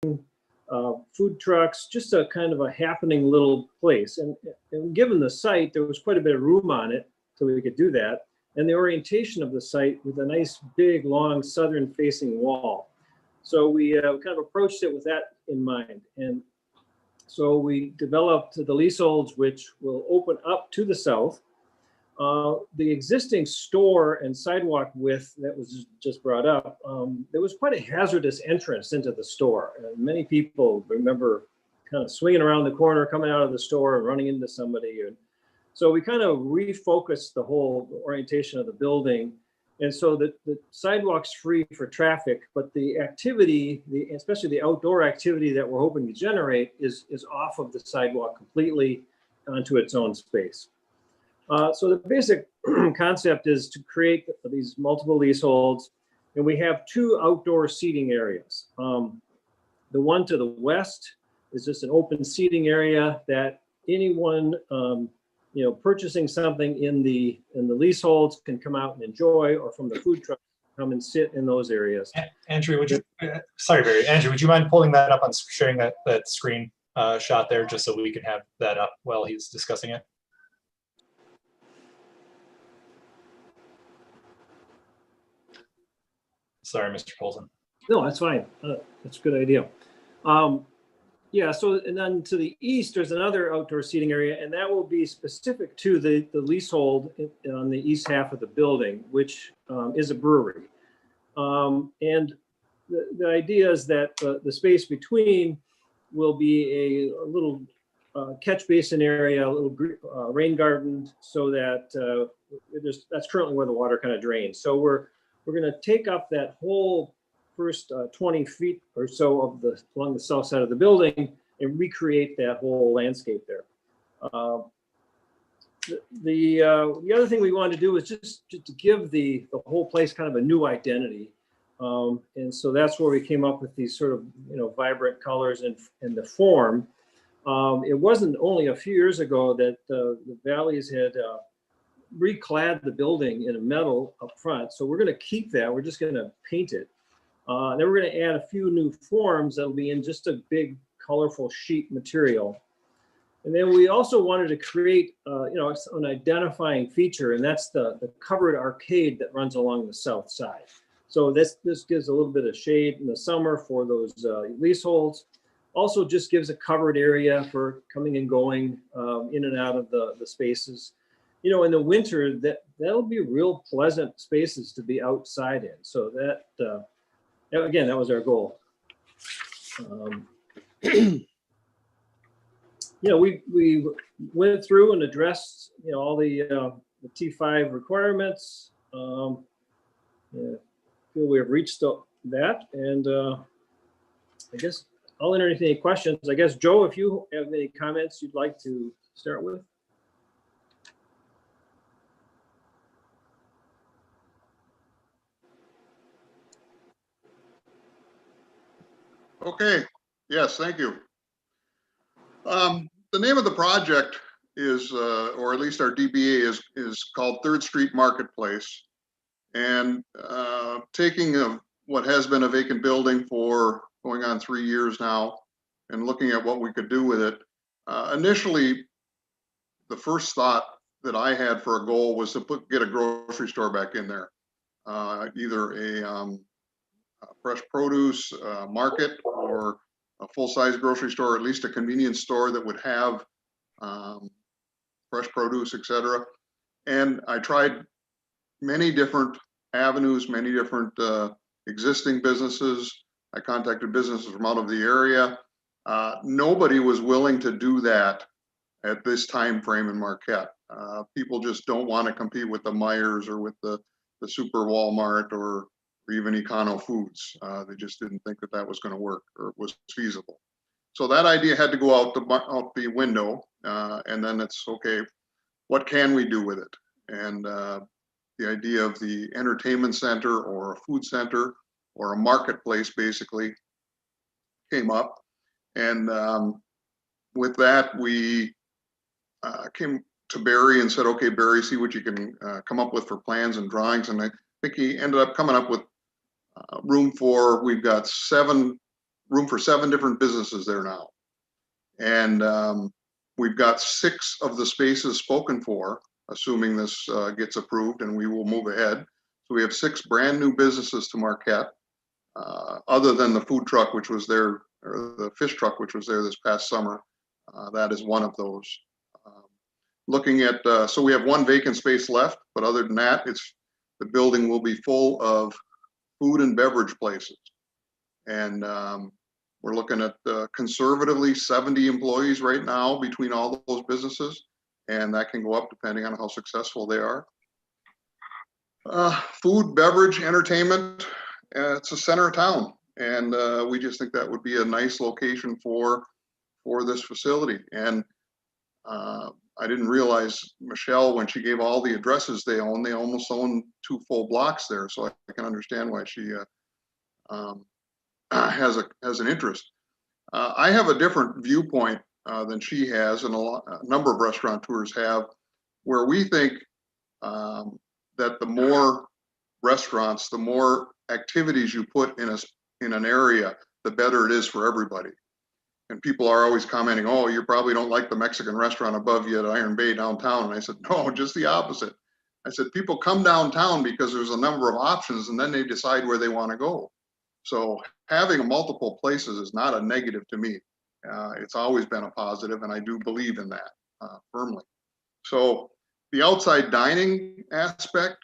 food trucks, just a kind of a happening little place. And given the site, there was quite a bit of room on it, so we could do that. And the orientation of the site with a nice, big, long, southern-facing wall. So we kind of approached it with that in mind. And so we developed the leaseholds, which will open up to the south. The existing store and sidewalk width that was just brought up, there was quite a hazardous entrance into the store. And many people remember kind of swinging around the corner, coming out of the store and running into somebody. And so we kind of refocused the whole orientation of the building. And so the sidewalk's free for traffic, but the activity, especially the outdoor activity that we're hoping to generate is off of the sidewalk completely onto its own space. So the basic concept is to create these multiple leaseholds, and we have two outdoor seating areas. The one to the west is just an open seating area that anyone purchasing something in the leaseholds can come out and enjoy, or from the food truck come and sit in those areas. Andrew, would you? Sorry, Barry. Andrew, would you mind pulling that up on sharing that screen shot there, just so we can have that up while he's discussing it? Sorry, Mr. Polson. No, that's fine. That's a good idea. Yeah, so and then to the east, there's another outdoor seating area, and that will be specific to the leasehold on the east half of the building, which is a brewery. And the idea is that the space between will be a little catch basin area, a little rain garden, so that that's currently where the water kind of drains. So we're going to take up that whole first 20 feet or so along the south side of the building and recreate that whole landscape there. The other thing we wanted to do was just to give the whole place kind of a new identity. And so that's where we came up with these sort of, vibrant colors and the form. It wasn't only a few years ago that the Valleys had reclad the building in a metal up front. So we're going to keep that. We're just going to paint it. Then we're going to add a few new forms that'll be in just a big, colorful sheet material. And then we also wanted to create, an identifying feature, and that's the covered arcade that runs along the south side. So this gives a little bit of shade in the summer for those leaseholds. Also just gives a covered area for coming and going in and out of the spaces. In the winter, that'll be real pleasant spaces to be outside in. So that, again, that was our goal. We went through and addressed, all the T5 requirements. Feel we have reached that, and I guess I'll entertain any questions. I guess, Joe, if you have any comments you'd like to start with. Okay, yes, thank you. The name of the project is, or at least our DBA is called 3rd Street Marketplace. And taking what has been a vacant building for going on 3 years now and looking at what we could do with it. Initially, the first thought that I had for a goal was to get a grocery store back in there. Either a fresh produce market or a full-size grocery store, at least a convenience store that would have fresh produce, etc. And I tried many different avenues, many different existing businesses. I contacted businesses from out of the area. Nobody was willing to do that at this time frame in Marquette. People just don't want to compete with the Meijers or with the Super Walmart or even Econo Foods. They just didn't think that was going to work or was feasible. So that idea had to go out the window, and then it's okay, what can we do with it? And the idea of the entertainment center or a food center or a marketplace basically came up. And with that, we came to Barry and said, okay, Barry, see what you can come up with for plans and drawings. And I think he ended up coming up with room for, we've got 7 room for 7 different businesses there now. And we've got 6 of the spaces spoken for, assuming this gets approved, and we will move ahead. So we have 6 brand new businesses to Marquette, other than the food truck, which was there, or the fish truck, which was there this past summer. That is one of those. Looking at, so we have 1 vacant space left, but other than that, the building will be full of food and beverage places. And we're looking at conservatively 70 employees right now between all those businesses, and that can go up depending on how successful they are. Food, beverage, entertainment, it's a center of town, and we just think that would be a nice location for this facility. And I didn't realize, Michelle, when she gave all the addresses they almost own 2 full blocks there, so I can understand why she has an interest. I have a different viewpoint than she has, and a number of restaurateurs have, where we think that the more restaurants, the more activities you put in an area, the better it is for everybody. And people are always commenting, oh, you probably don't like the Mexican restaurant above you at Iron Bay downtown. And I said, no, just the opposite. I said, people come downtown because there's a number of options, and then they decide where they want to go. So having multiple places is not a negative to me. It's always been a positive, and I do believe in that firmly. So the outside dining aspect,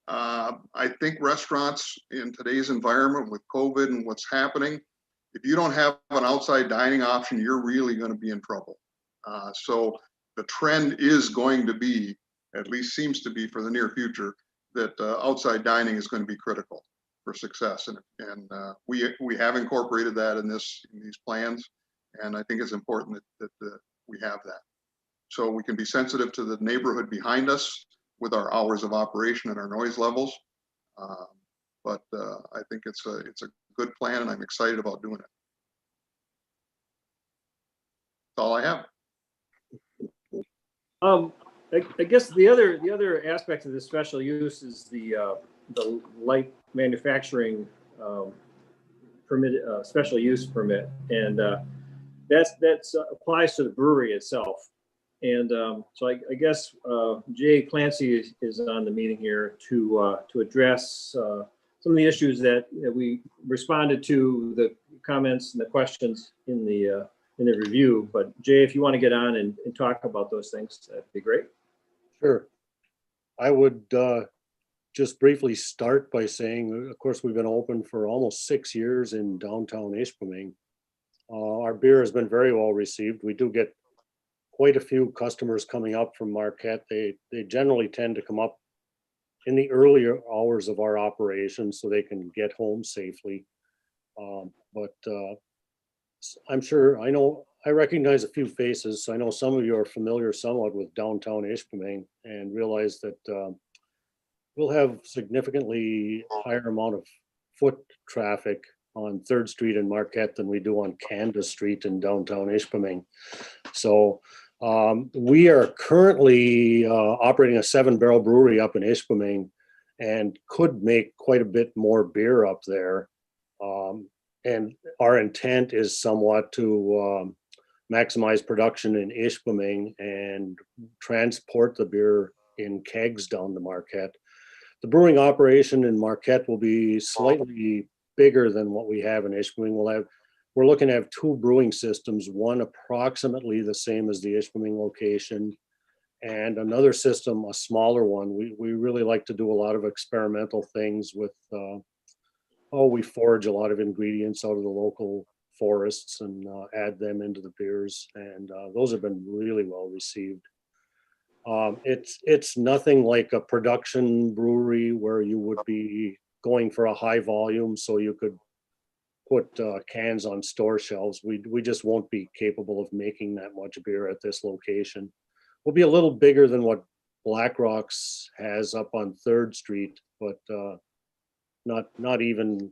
I think restaurants in today's environment with COVID and what's happening, if you don't have an outside dining option, you're really going to be in trouble. So the trend is going to be, at least seems to be for the near future, that outside dining is going to be critical for success. And we have incorporated that in these plans. And I think it's important that we have that. So we can be sensitive to the neighborhood behind us with our hours of operation and our noise levels. But I think it's a good plan, and I'm excited about doing it. That's all I have. I guess the other aspect of the special use is the light manufacturing permit, special use permit, and that's applies to the brewery itself. And so I guess Jay Clancy is on the meeting here to address some of the issues that we responded to, the comments and the questions in the review. But Jay, if you want to get on and talk about those things, that'd be great. Sure. I would just briefly start by saying, of course, we've been open for almost 6 years in downtown Ishpeming. Our beer has been very well received. We do get quite a few customers coming up from Marquette. They generally tend to come up in the earlier hours of our operation so they can get home safely. But I'm sure, I recognize a few faces. I know some of you are familiar somewhat with downtown Ishpeming and realize that we'll have significantly higher amount of foot traffic on 3rd Street in Marquette than we do on Candace Street in downtown Ishpeming. So we are currently operating a 7-barrel brewery up in Ishpeming and could make quite a bit more beer up there. And our intent is somewhat to maximize production in Ishpeming and transport the beer in kegs down to Marquette. The brewing operation in Marquette will be slightly bigger than what we have in Ishpeming. We're looking to have 2 brewing systems, one approximately the same as the Ishpeming location, and another system, a smaller one. We really like to do a lot of experimental things with, we forage a lot of ingredients out of the local forests and add them into the beers, and those have been really well received. It's nothing like a production brewery where you would be going for a high volume so you could put cans on store shelves. We just won't be capable of making that much beer at this location. We'll be a little bigger than what Black Rocks has up on 3rd Street, but not even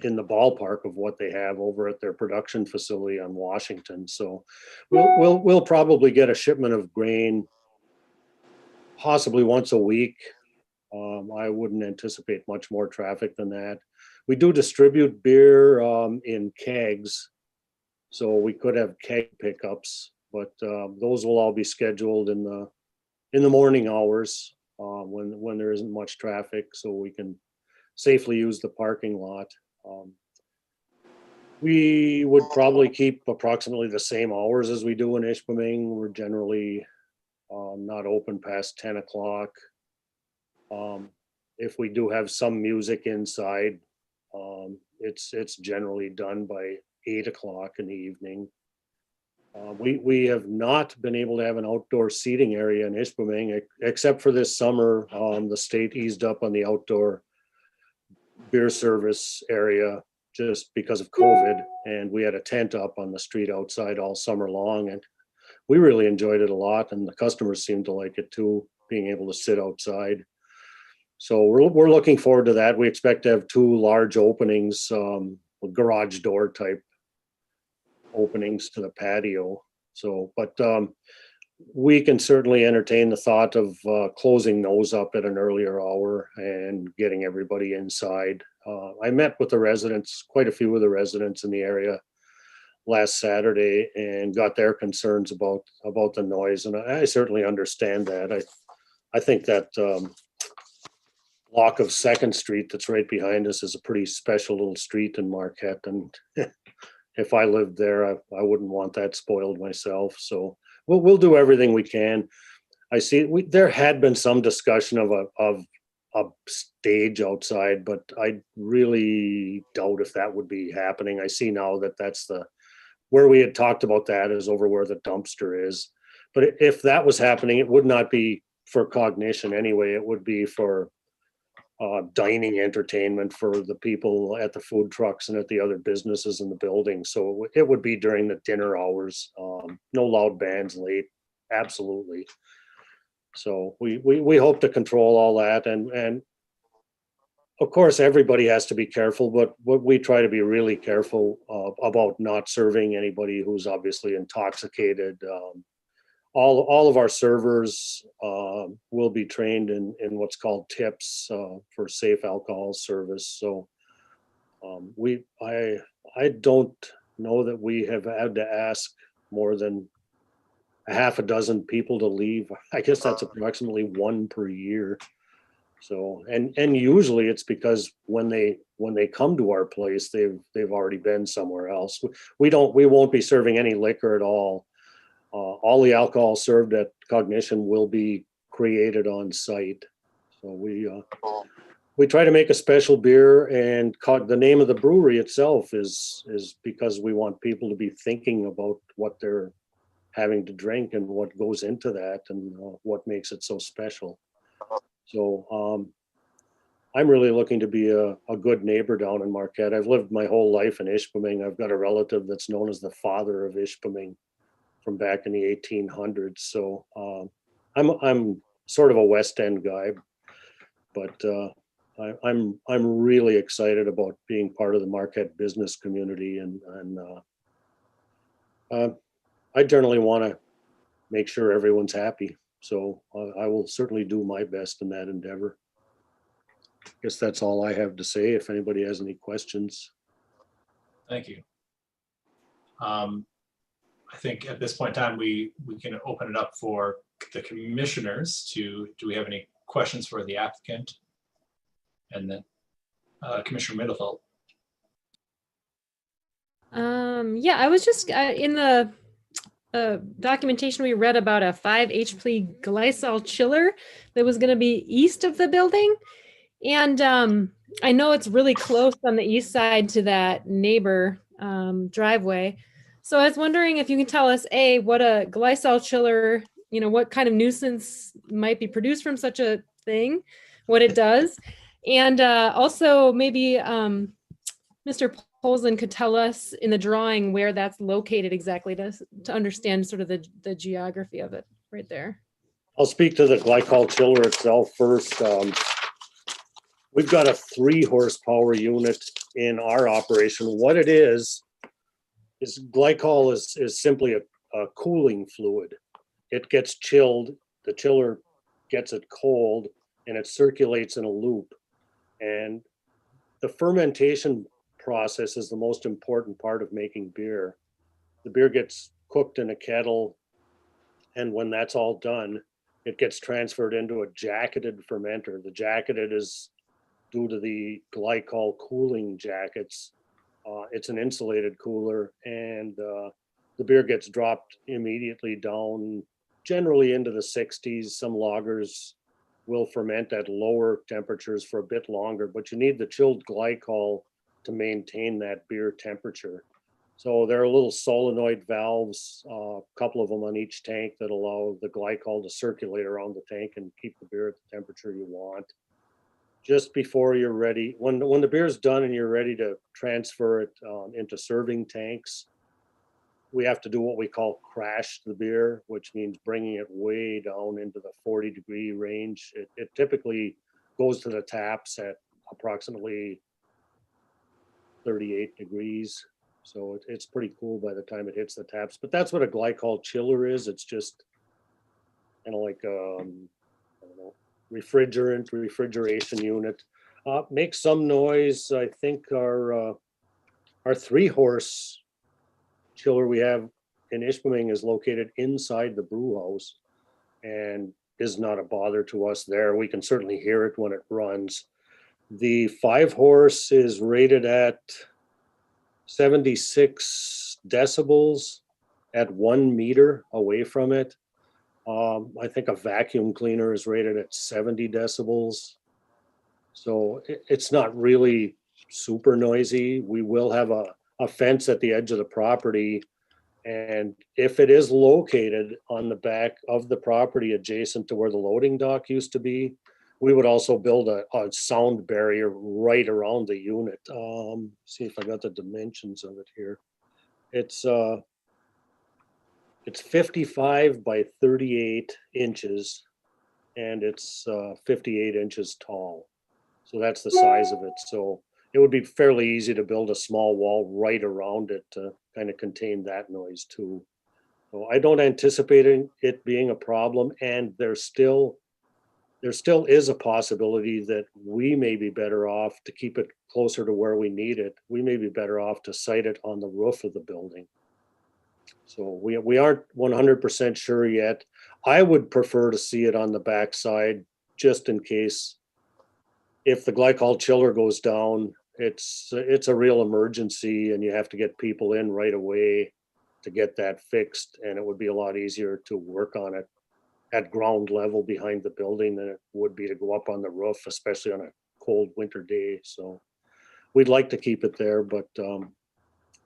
in the ballpark of what they have over at their production facility on Washington. So we'll probably get a shipment of grain possibly once a week. I wouldn't anticipate much more traffic than that. We do distribute beer in kegs, so we could have keg pickups, but those will all be scheduled in the morning hours when there isn't much traffic, so we can safely use the parking lot. We would probably keep approximately the same hours as we do in Ishpeming. We're generally not open past 10 o'clock. If we do have some music inside, it's generally done by 8 o'clock in the evening. We have not been able to have an outdoor seating area in Ishpeming, except for this summer. The state eased up on the outdoor beer service area just because of COVID, and we had a tent up on the street outside all summer long, and we really enjoyed it a lot, and the customers seemed to like it too, being able to sit outside. So we're looking forward to that. We expect to have 2 large openings, garage door type openings to the patio. So, but we can certainly entertain the thought of closing those up at an earlier hour and getting everybody inside. I met with the residents, quite a few of the residents in the area last Saturday, and got their concerns about the noise. And I certainly understand that. I think that block of 2nd Street that's right behind us is a pretty special little street in Marquette. And if I lived there, I wouldn't want that spoiled myself. So we'll do everything we can. I see there had been some discussion of a stage outside, but I really doubt if that would be happening. I see now that that's where we had talked about that is over where the dumpster is. But if that was happening, it would not be for cognition anyway. It would be for dining entertainment for the people at the food trucks and at the other businesses in the building. So it would be during the dinner hours. No loud bands late, absolutely. So we hope to control all that, and of course everybody has to be careful, but we try to be really careful about not serving anybody who's obviously intoxicated. All of our servers will be trained in what's called tips for safe alcohol service. So I don't know that we have had to ask more than a half a dozen people to leave. I guess that's approximately 1 per year. So and usually it's because when they come to our place, they've already been somewhere else. We won't be serving any liquor at all. All the alcohol served at Cognition will be created on site. So we try to make a special beer, and the name of the brewery itself is because we want people to be thinking about what they're having to drink and what goes into that and what makes it so special. So I'm really looking to be a good neighbor down in Marquette. I've lived my whole life in Ishpeming. I've got a relative that's known as the father of Ishpeming from back in the 1800s. So I'm sort of a West End guy, but I'm really excited about being part of the Marquette business community, and I generally want to make sure everyone's happy. So I will certainly do my best in that endeavor. I guess that's all I have to say. If anybody has any questions. Thank you. I think at this point in time, we can open it up for the commissioners do we have any questions for the applicant? And then Commissioner Middlefeld. Yeah, I was just in the documentation we read about a 5 HP Glycol Chiller that was going to be east of the building. And I know it's really close on the east side to that neighbor driveway. So I was wondering if you can tell us, A, what a Glycol Chiller, what kind of nuisance might be produced from such a thing, what it does. And also maybe Mr. Polson could tell us in the drawing where that's located exactly to understand sort of the geography of it right there. I'll speak to the Glycol Chiller itself first. We've got a 3 horsepower unit in our operation. What it is glycol is simply a cooling fluid. It gets chilled, the chiller gets it cold, and it circulates in a loop. And the fermentation process is the most important part of making beer. The beer gets cooked in a kettle, and when that's all done, it gets transferred into a jacketed fermenter. The jacketed is due to the glycol cooling jackets. It's an insulated cooler, and the beer gets dropped immediately down, generally into the 60s. Some lagers will ferment at lower temperatures for a bit longer, but you need the chilled glycol to maintain that beer temperature. So there are little solenoid valves, a couple of them on each tank, that allow the glycol to circulate around the tank and keep the beer at the temperature you want. Just before you're ready, when the beer is done and you're ready to transfer it into serving tanks, we have to do what we call crash the beer, which means bringing it way down into the 40-degree range. It typically goes to the taps at approximately 38 degrees. So it's pretty cool by the time it hits the taps. But that's what a glycol chiller is. It's just kind of like I don't know, refrigeration unit. Makes some noise. I think our 3-horse chiller we have in Ishpeming is located inside the brew house and is not a bother to us there. We can certainly hear it when it runs. The 5-horse is rated at 76 decibels at 1 meter away from it. I think a vacuum cleaner is rated at 70 decibels. So it's not really super noisy. We will have a fence at the edge of the property. And if it is located on the back of the property adjacent to where the loading dock used to be, we would also build a sound barrier right around the unit. See if I got the dimensions of it here. It's 55 by 38 inches, and it's 58 inches tall. So that's the size of it. So it would be fairly easy to build a small wall right around it to kind of contain that noise too. So I don't anticipate it being a problem, and there still is a possibility that we may be better off to keep it closer to where we need it. We may be better off to site it on the roof of the building. So we aren't 100% sure yet. I would prefer to see it on the backside, just in case if the glycol chiller goes down, it's a real emergency and you have to get people in right away to get that fixed. And it would be a lot easier to work on it at ground level behind the building than it would be to go up on the roof, especially on a cold winter day. So we'd like to keep it there, but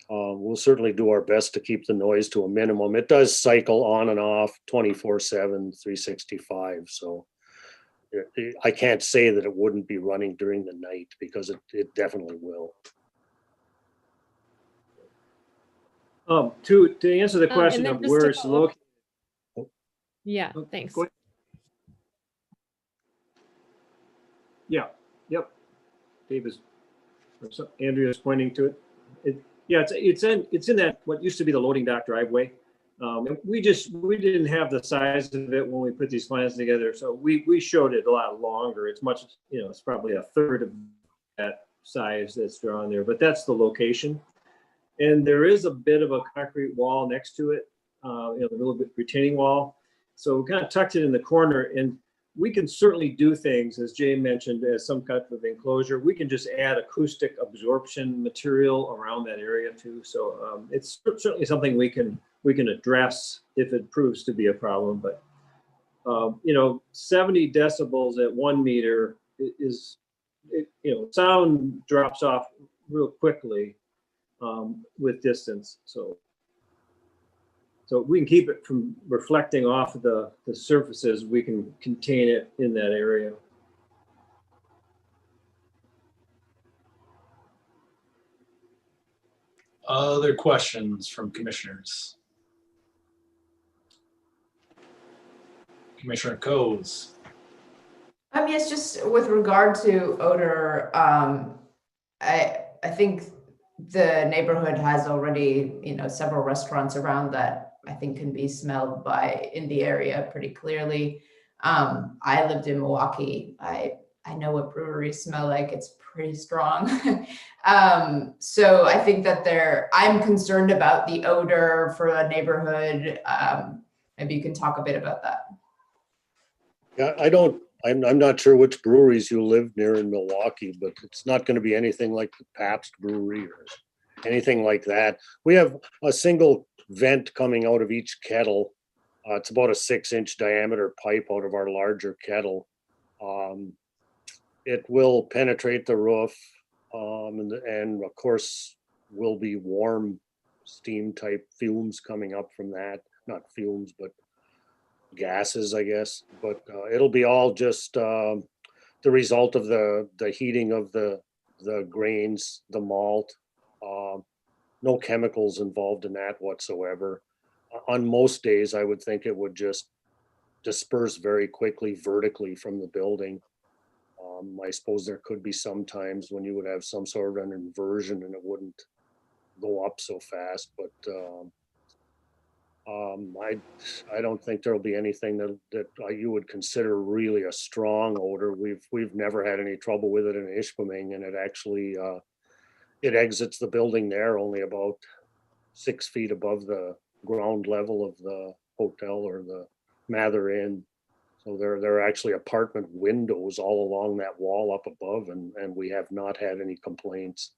we'll certainly do our best to keep the noise to a minimum. It does cycle on and off 24/7, 365. So I can't say that it wouldn't be running during the night, because it definitely will. To answer the question then of just where to it's follow up- located. Yeah, thanks. Go ahead. Yeah, yep. Davis, Andrea's pointing to it. It's in that, what used to be the loading dock driveway. We didn't have the size of it when we put these plans together, so we showed it a lot longer. It's much, it's probably a third of that size that's drawn there, but that's the location. And there is a bit of a concrete wall next to it, the little bit retaining wall. So we kind of tucked it in the corner, and we can certainly do things, as Jay mentioned, as some type of enclosure. We can just add acoustic absorption material around that area too. So it's certainly something we can address if it proves to be a problem. But 70 decibels at 1 meter is sound drops off real quickly with distance. So we can keep it from reflecting off the surfaces. We can contain it in that area. Other questions from commissioners? Commissioner Coes. Yes, just with regard to odor, I think the neighborhood has already, several restaurants around that I think can be smelled in the area pretty clearly. I lived in Milwaukee. I I know what breweries smell like. It's pretty strong. So I think that I'm concerned about the odor for a neighborhood. Maybe you can talk a bit about that. Yeah, I'm not sure which breweries you live near in Milwaukee, but it's not going to be anything like the Pabst Brewery or anything like that. We have a single vent coming out of each kettle. It's about a 6-inch diameter pipe out of our larger kettle. It will penetrate the roof, and of course will be warm steam type fumes coming up from that. Not fumes, but gases, I guess. But it'll be all just the result of the heating of the grains, the malt. No chemicals involved in that whatsoever. On most days, I would think it would just disperse very quickly vertically from the building. I suppose there could be some times when you would have some sort of an inversion and it wouldn't go up so fast, but I don't think there'll be anything that you would consider really a strong odor. We've never had any trouble with it in Ishpeming, and it actually it exits the building there only about 6 feet above the ground level of the hotel or the Mather Inn. So there are actually apartment windows all along that wall up above, and we have not had any complaints.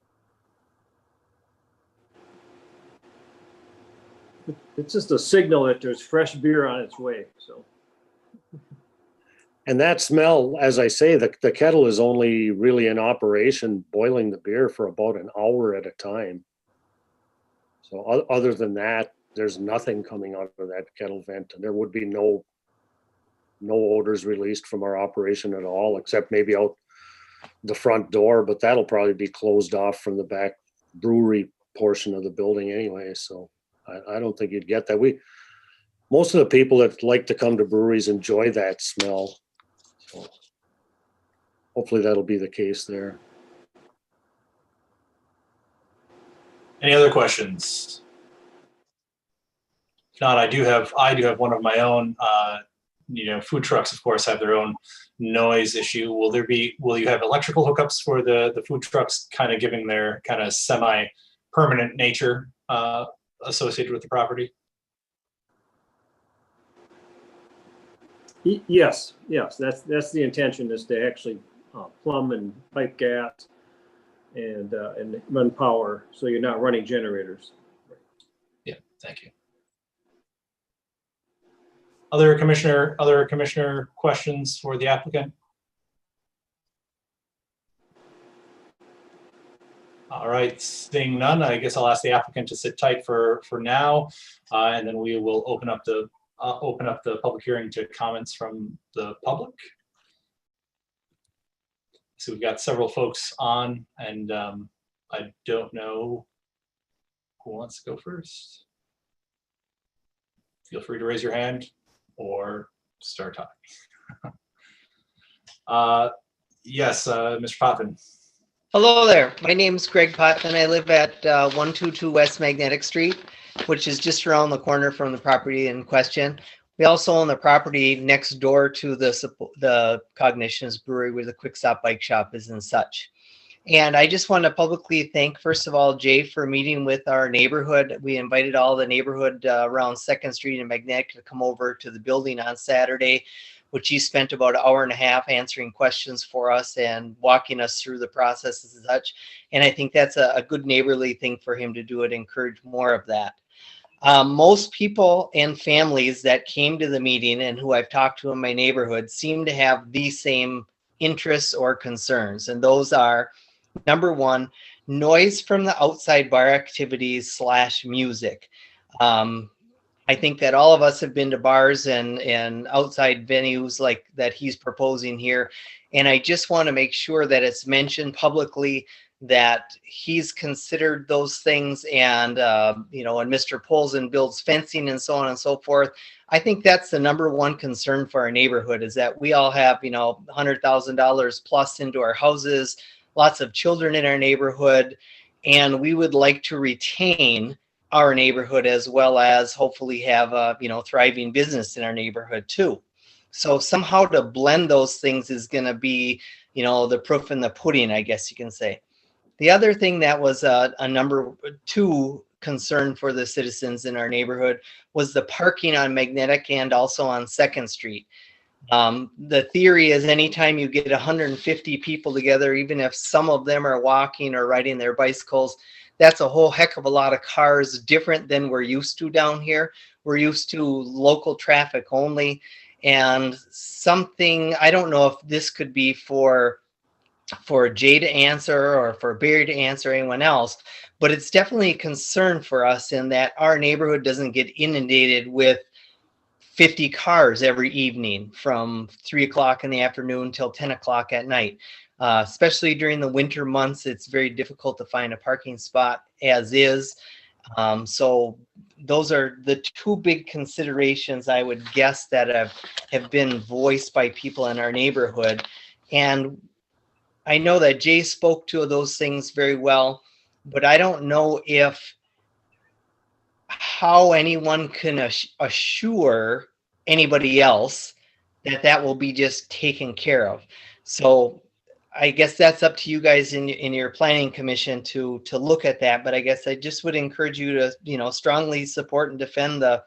It's just a signal that there's fresh beer on its way, so. And that smell, as I say, the kettle is only really in operation boiling the beer for about an hour at a time. So other than that, there's nothing coming out of that kettle vent. There would be no odors released from our operation at all, except maybe out the front door, but that'll probably be closed off from the back brewery portion of the building anyway. So I don't think you'd get that. Most of the people that like to come to breweries enjoy that smell. So hopefully that'll be the case there. Any other questions? If not, I do have one of my own. Food trucks, of course, have their own noise issue. Will you have electrical hookups for the food trucks, kind of giving their kind of semi-permanent nature associated with the property? Yes, that's the intention, is to actually plumb and pipe gas and run power, so you're not running generators. Yeah, thank you. Other commissioner questions for the applicant? All right, seeing none, I guess I'll ask the applicant to sit tight for now, and then we will open up the public hearing to comments from the public. So we've got several folks on, and I don't know who wants to go first. Feel free to raise your hand or start talking. Yes, Mr. Potvin. Hello there. My name's Greg Potvin. I live at 122 West Magnetic Street, which is just around the corner from the property in question. We also own the property next door to the Cognitions Brewery, where the Quick Stop Bike Shop is and such. And I just want to publicly thank, first of all, Jay for meeting with our neighborhood. We invited all the neighborhood around 2nd Street and Magnetic to come over to the building on Saturday, which he spent about an hour and a half answering questions for us and walking us through the processes and such. And I think that's a good neighborly thing for him to do. It encourage more of that. Most people and families that came to the meeting and who I've talked to in my neighborhood seem to have the same interests or concerns. And those are, number one, noise from the outside bar activities / music. I think that all of us have been to bars and outside venues like that he's proposing here. And I just want to make sure that it's mentioned publicly that he's considered those things, and and Mr. Polson builds fencing and so on and so forth. I think that's the number one concern for our neighborhood, is that we all have, $100,000 plus into our houses, lots of children in our neighborhood, and we would like to retain our neighborhood as well as hopefully have a thriving business in our neighborhood too. So somehow to blend those things is going to be, you know, the proof in the pudding, I guess you can say. The other thing that was a number 2 concern for the citizens in our neighborhood was the parking on Magnetic and also on 2nd Street. The theory is anytime you get 150 people together, even if some of them are walking or riding their bicycles, that's a whole heck of a lot of cars, different than we're used to down here. We're used to local traffic only. And something, I don't know if this could be for Jay to answer or for Barry to answer, anyone else, but it's definitely a concern for us in that our neighborhood doesn't get inundated with 50 cars every evening from 3 o'clock in the afternoon till 10 o'clock at night. Especially during the winter months, it's very difficult to find a parking spot as is. So those are the 2 big considerations I would guess that have been voiced by people in our neighborhood. And I know that Jay spoke to those things very well, but I don't know how anyone can assure anybody else that will be just taken care of. So I guess that's up to you guys in your planning commission to look at that. But I guess I just would encourage you to, you know, strongly support and defend the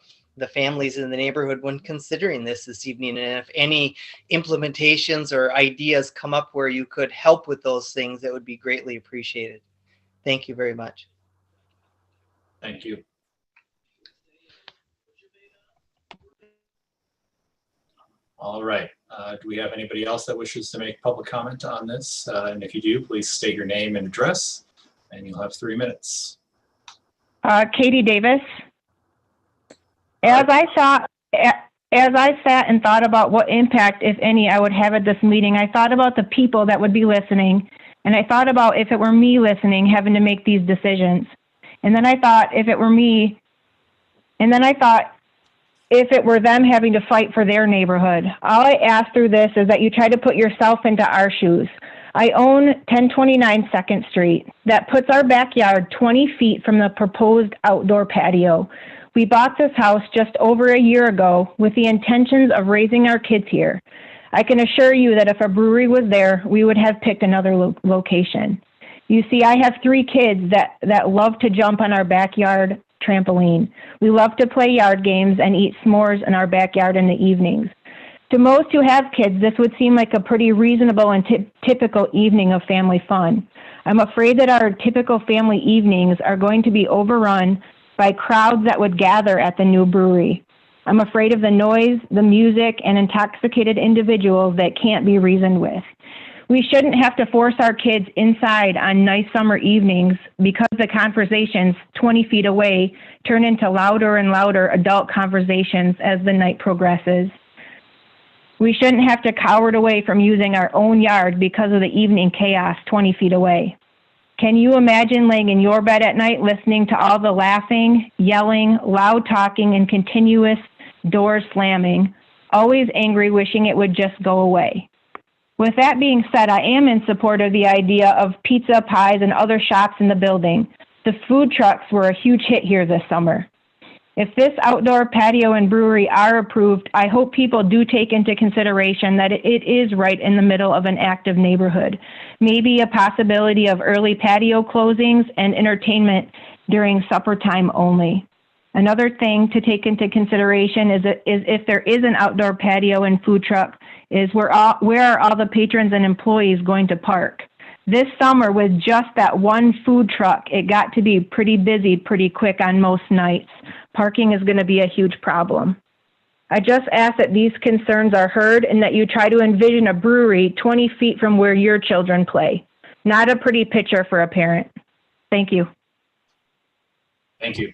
families in the neighborhood when considering this evening. And if any implementations or ideas come up where you could help with those things, that would be greatly appreciated. Thank you very much. Thank you. All right. Do we have anybody else that wishes to make public comment on this? And if you do, please state your name and address, and you'll have 3 minutes. Katie Davis. As I sat and thought about what impact, if any, I would have at this meeting, I thought about the people that would be listening, and I thought about if it were me listening, having to make these decisions. And then I thought if it were me, and then I thought if it were them having to fight for their neighborhood. All I ask through this is that you try to put yourself into our shoes. I own 1029 2nd Street. That puts our backyard 20 feet from the proposed outdoor patio. We bought this house just over a year ago with the intentions of raising our kids here. I can assure you that if a brewery was there, we would have picked another location. You see, I have 3 kids that love to jump on our backyard trampoline. We love to play yard games and eat s'mores in our backyard in the evenings. To most who have kids, this would seem like a pretty reasonable and typical evening of family fun. I'm afraid that our typical family evenings are going to be overrun by crowds that would gather at the new brewery. I'm afraid of the noise, the music, and intoxicated individuals that can't be reasoned with. We shouldn't have to force our kids inside on nice summer evenings because the conversations 20 feet away turn into louder and louder adult conversations as the night progresses. We shouldn't have to cower away from using our own yard because of the evening chaos 20 feet away. Can you imagine laying in your bed at night listening to all the laughing, yelling, loud talking, and continuous doors slamming, always angry, wishing it would just go away? With that being said, I am in support of the idea of pizza, pies, and other shops in the building. The food trucks were a huge hit here this summer. If this outdoor patio and brewery are approved, I hope people do take into consideration that it is right in the middle of an active neighborhood. Maybe a possibility of early patio closings and entertainment during supper time only. Another thing to take into consideration is if there is an outdoor patio and food truck, is where are all the patrons and employees going to park? This summer, with just that one food truck, it got to be pretty busy pretty quick on most nights. Parking is going to be a huge problem. I just ask that these concerns are heard and that you try to envision a brewery 20 feet from where your children play. Not a pretty picture for a parent. Thank you. Thank you.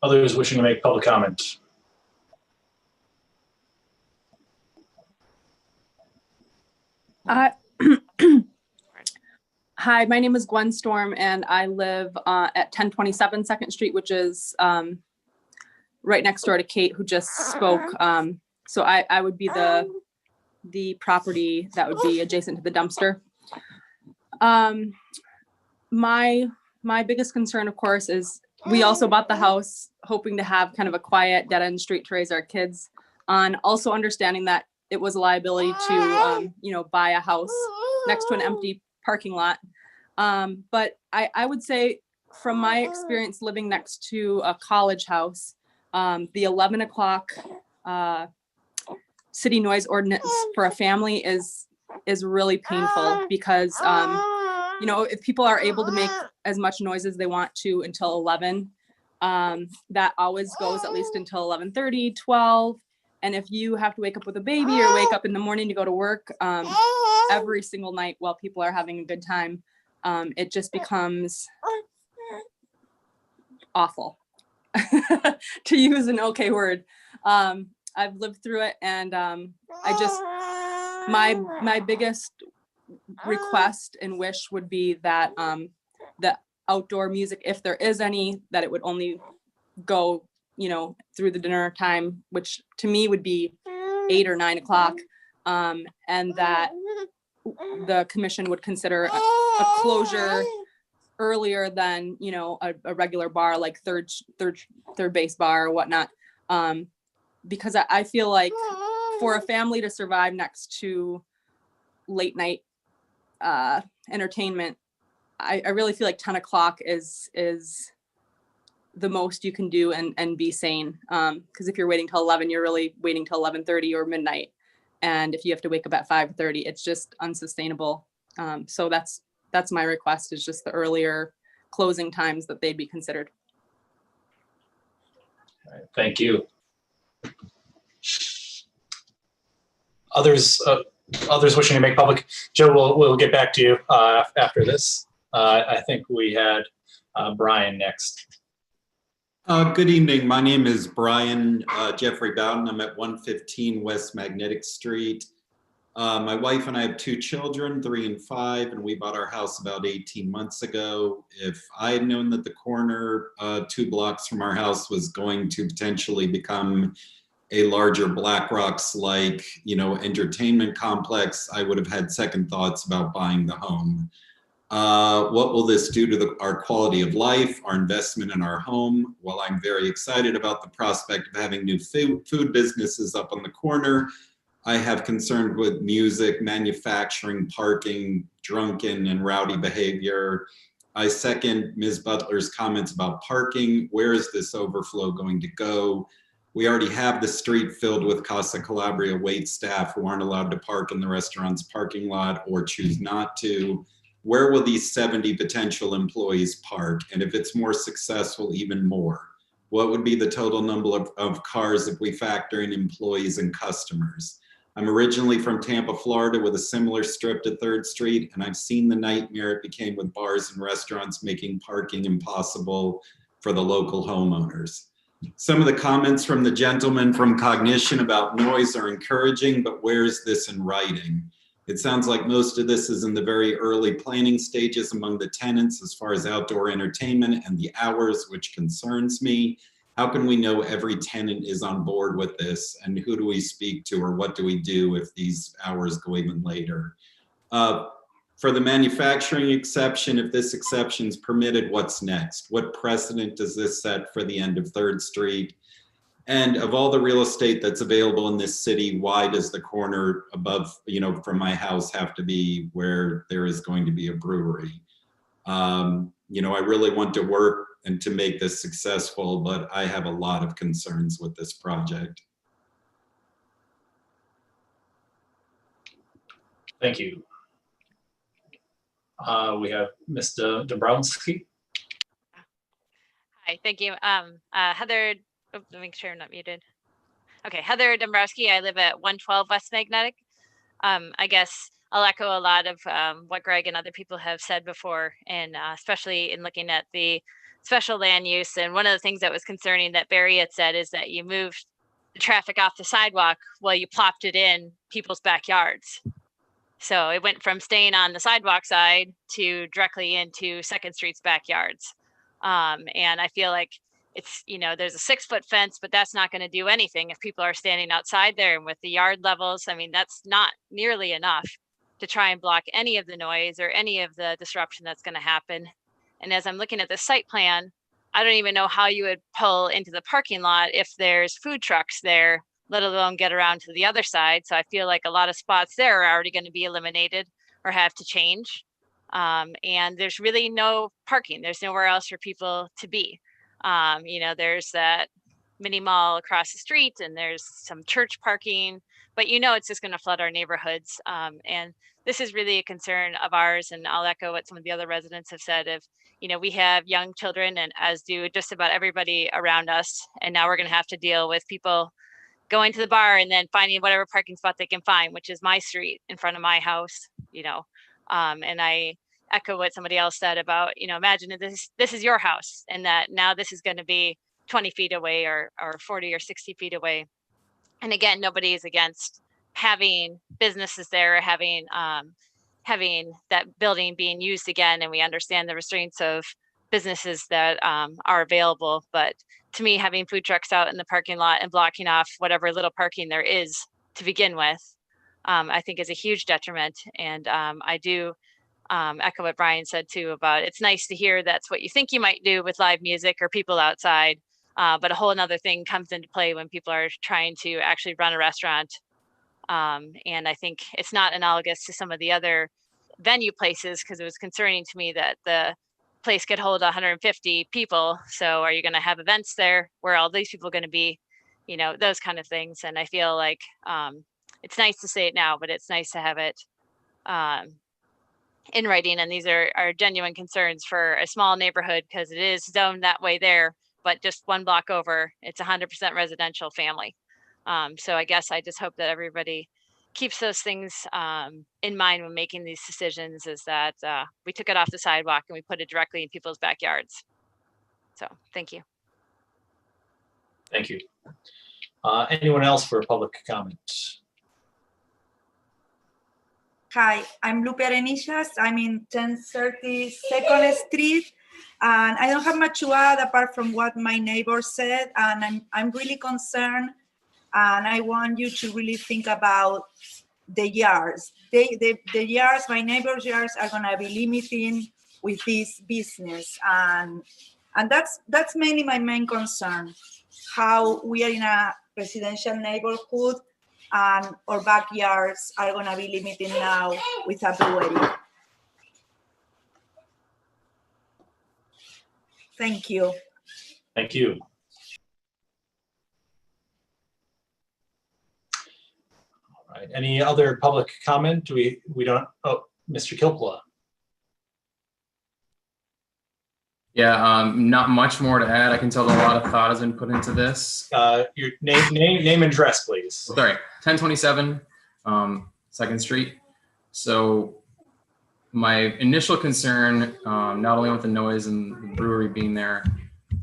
Others wishing to make public comment? Hi, my name is Gwen Storm, and I live at 1027 2nd Street, which is right next door to Kate, who just spoke. So I would be the property that would be adjacent to the dumpster. My biggest concern, of course, is we also bought the house hoping to have kind of a quiet dead end street to raise our kids on, also understanding that it was a liability to, buy a house next to an empty parking lot. But I would say from my experience living next to a college house, the 11 o'clock city noise ordinance for a family is really painful because, if people are able to make as much noise as they want to until 11, that always goes at least until 11:30, 12. And if you have to wake up with a baby or wake up in the morning to go to work every single night while people are having a good time, it just becomes awful, to use an okay word. I've lived through it, and my biggest request and wish would be that the outdoor music, if there is any, that it would only go through the dinner time, which to me would be 8 or 9 o'clock, and that the commission would consider a closure earlier than a regular bar, like third base bar or whatnot, because I feel like for a family to survive next to late night entertainment, I really feel like 10 o'clock is the most you can do and be sane. Because if you're waiting till 11, you're really waiting till 11:30 or midnight. And if you have to wake up at 5:30, it's just unsustainable. So that's my request, is just the earlier closing times that they'd be considered. All right, thank you. Others wishing to make public? Joe, we'll get back to you after this. I think we had Brian next. Good evening. My name is Brian Jeffrey Bowden. I'm at 115 West Magnetic Street. My wife and I have 2 children, 3 and 5, and we bought our house about 18 months ago. If I had known that the corner 2 blocks from our house was going to potentially become a larger Black Rocks-like, entertainment complex, I would have had second thoughts about buying the home. What will this do to our quality of life, our investment in our home? While I'm very excited about the prospect of having new food businesses up on the corner, I have concern with music, manufacturing, parking, drunken and rowdy behavior. I second Ms. Butler's comments about parking. Where is this overflow going to go? We already have the street filled with Casa Calabria wait staff who aren't allowed to park in the restaurant's parking lot or choose not to. Where will these 70 potential employees park? And if it's more successful, even more. What would be the total number of cars if we factor in employees and customers? I'm originally from Tampa, Florida, with a similar strip to 3rd Street, and I've seen the nightmare it became with bars and restaurants making parking impossible for the local homeowners. Some of the comments from the gentleman from Cognition about noise are encouraging, but where is this in writing? It sounds like most of this is in the very early planning stages among the tenants as far as outdoor entertainment and the hours, which concerns me. How can we know every tenant is on board with this, and who do we speak to, or what do we do if these hours go even later? For the manufacturing exception, if this exception is permitted, what's next? What precedent does this set for the end of 3rd Street? And of all the real estate that's available in this city, why does the corner above, from my house have to be where there is going to be a brewery? I really want to work and to make this successful, but I have a lot of concerns with this project. Thank you. We have Mr. Dombrowski. Hi, thank you. Heather, let me make sure I'm not muted. Okay, Heather Dombrowski. I live at 112 West Magnetic. I guess I'll echo a lot of what Greg and other people have said before, and especially in looking at the special land use. And one of the things that was concerning that Barry had said is that you moved the traffic off the sidewalk while you plopped it in people's backyards. So it went from staying on the sidewalk side to directly into 2nd Street's backyards. And I feel like it's, there's a 6-foot fence, but that's not going to do anything if people are standing outside there. And with the yard levels, I mean, that's not nearly enough to try and block any of the noise or any of the disruption that's going to happen. And as I'm looking at the site plan, I don't even know how you would pull into the parking lot if there's food trucks there, let alone get around to the other side. So I feel like a lot of spots there are already going to be eliminated or have to change. And there's really no parking. There's nowhere else for people to be. There's that mini mall across the street and there's some church parking, but it's just going to flood our neighborhoods. And this is really a concern of ours. And I'll echo what some of the other residents have said of, we have young children, and as do just about everybody around us. And now we're going to have to deal with people going to the bar and then finding whatever parking spot they can find, which is my street in front of my house, and I echo what somebody else said about, imagine if this is your house and that now this is going to be 20 feet away or 40 or 60 feet away. And again, nobody is against having businesses there, having that building being used again. And we understand the restraints of businesses that are available. But to me, having food trucks out in the parking lot and blocking off whatever little parking there is to begin with, I think is a huge detriment. And I do echo what Brian said too about it's nice to hear that's what you think you might do with live music or people outside. But a whole another thing comes into play when people are trying to actually run a restaurant. And I think it's not analogous to some of the other venue places, because it was concerning to me that the place could hold 150 people. So are you going to have events there? Where are all these people going to be? Those kind of things. And I feel like it's nice to say it now, but it's nice to have it in writing. And these are genuine concerns for a small neighborhood, because it is zoned that way there. But just one block over, it's 100% residential family. So I guess I just hope that everybody keeps those things in mind when making these decisions, is that we took it off the sidewalk and we put it directly in people's backyards. So thank you. Thank you. Anyone else for public comment? Hi, I'm Lupe Arenillas. I'm in 1030 2nd Street. And I don't have much to add apart from what my neighbor said. And I'm really concerned. And I want you to really think about the yards. The yards, my neighbor's yards, are going to be limiting with this business. And that's mainly my main concern. How we are in a residential neighborhood and our backyards are going to be limited now with a brewery. Thank you. Thank you. All right. Any other public comment? We don't. Oh, Mr. Kilpla. Yeah, not much more to add. I can tell that a lot of thought has been put into this. Your name and address, please. Sorry, 1027 2nd Street. So my initial concern, not only with the noise and the brewery being there,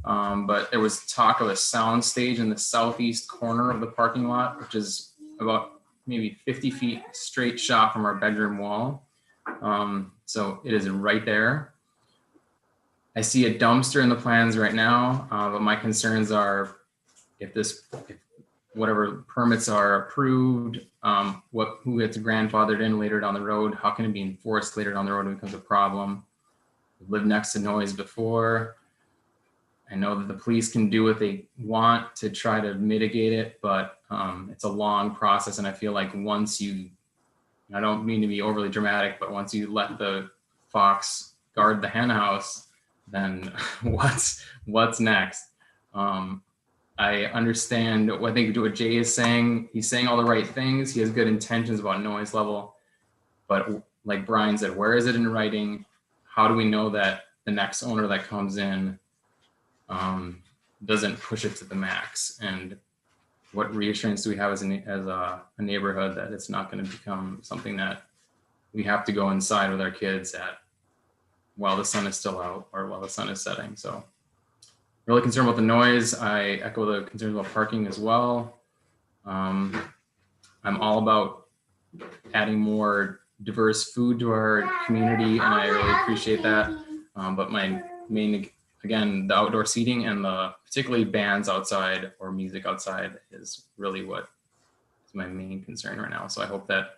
but there was talk of a sound stage in the southeast corner of the parking lot, which is about maybe 50 feet straight shot from our bedroom wall. So it is right there. I see a dumpster in the plans right now, but my concerns are if whatever permits are approved, who gets grandfathered in later down the road, how can it be enforced later down the road when it becomes a problem? We've lived next to noise before. I know that the police can do what they want to try to mitigate it, but it's a long process. And I feel like I don't mean to be overly dramatic, but once you let the fox guard the hen house, then what's next? I understand I think what Jay is saying. He's saying all the right things. He has good intentions about noise level, but like Brian said, where is it in writing? How do we know that the next owner that comes in doesn't push it to the max? And what reassurance do we have as a neighborhood that it's not going to become something that we have to go inside with our kids while the sun is still out or while the sun is setting? So really concerned about the noise. I echo the concerns about parking as well. I'm all about adding more diverse food to our community, and I really appreciate that. But my main, again, the outdoor seating and the particularly bands outside or music outside is really what is my main concern right now. So I hope that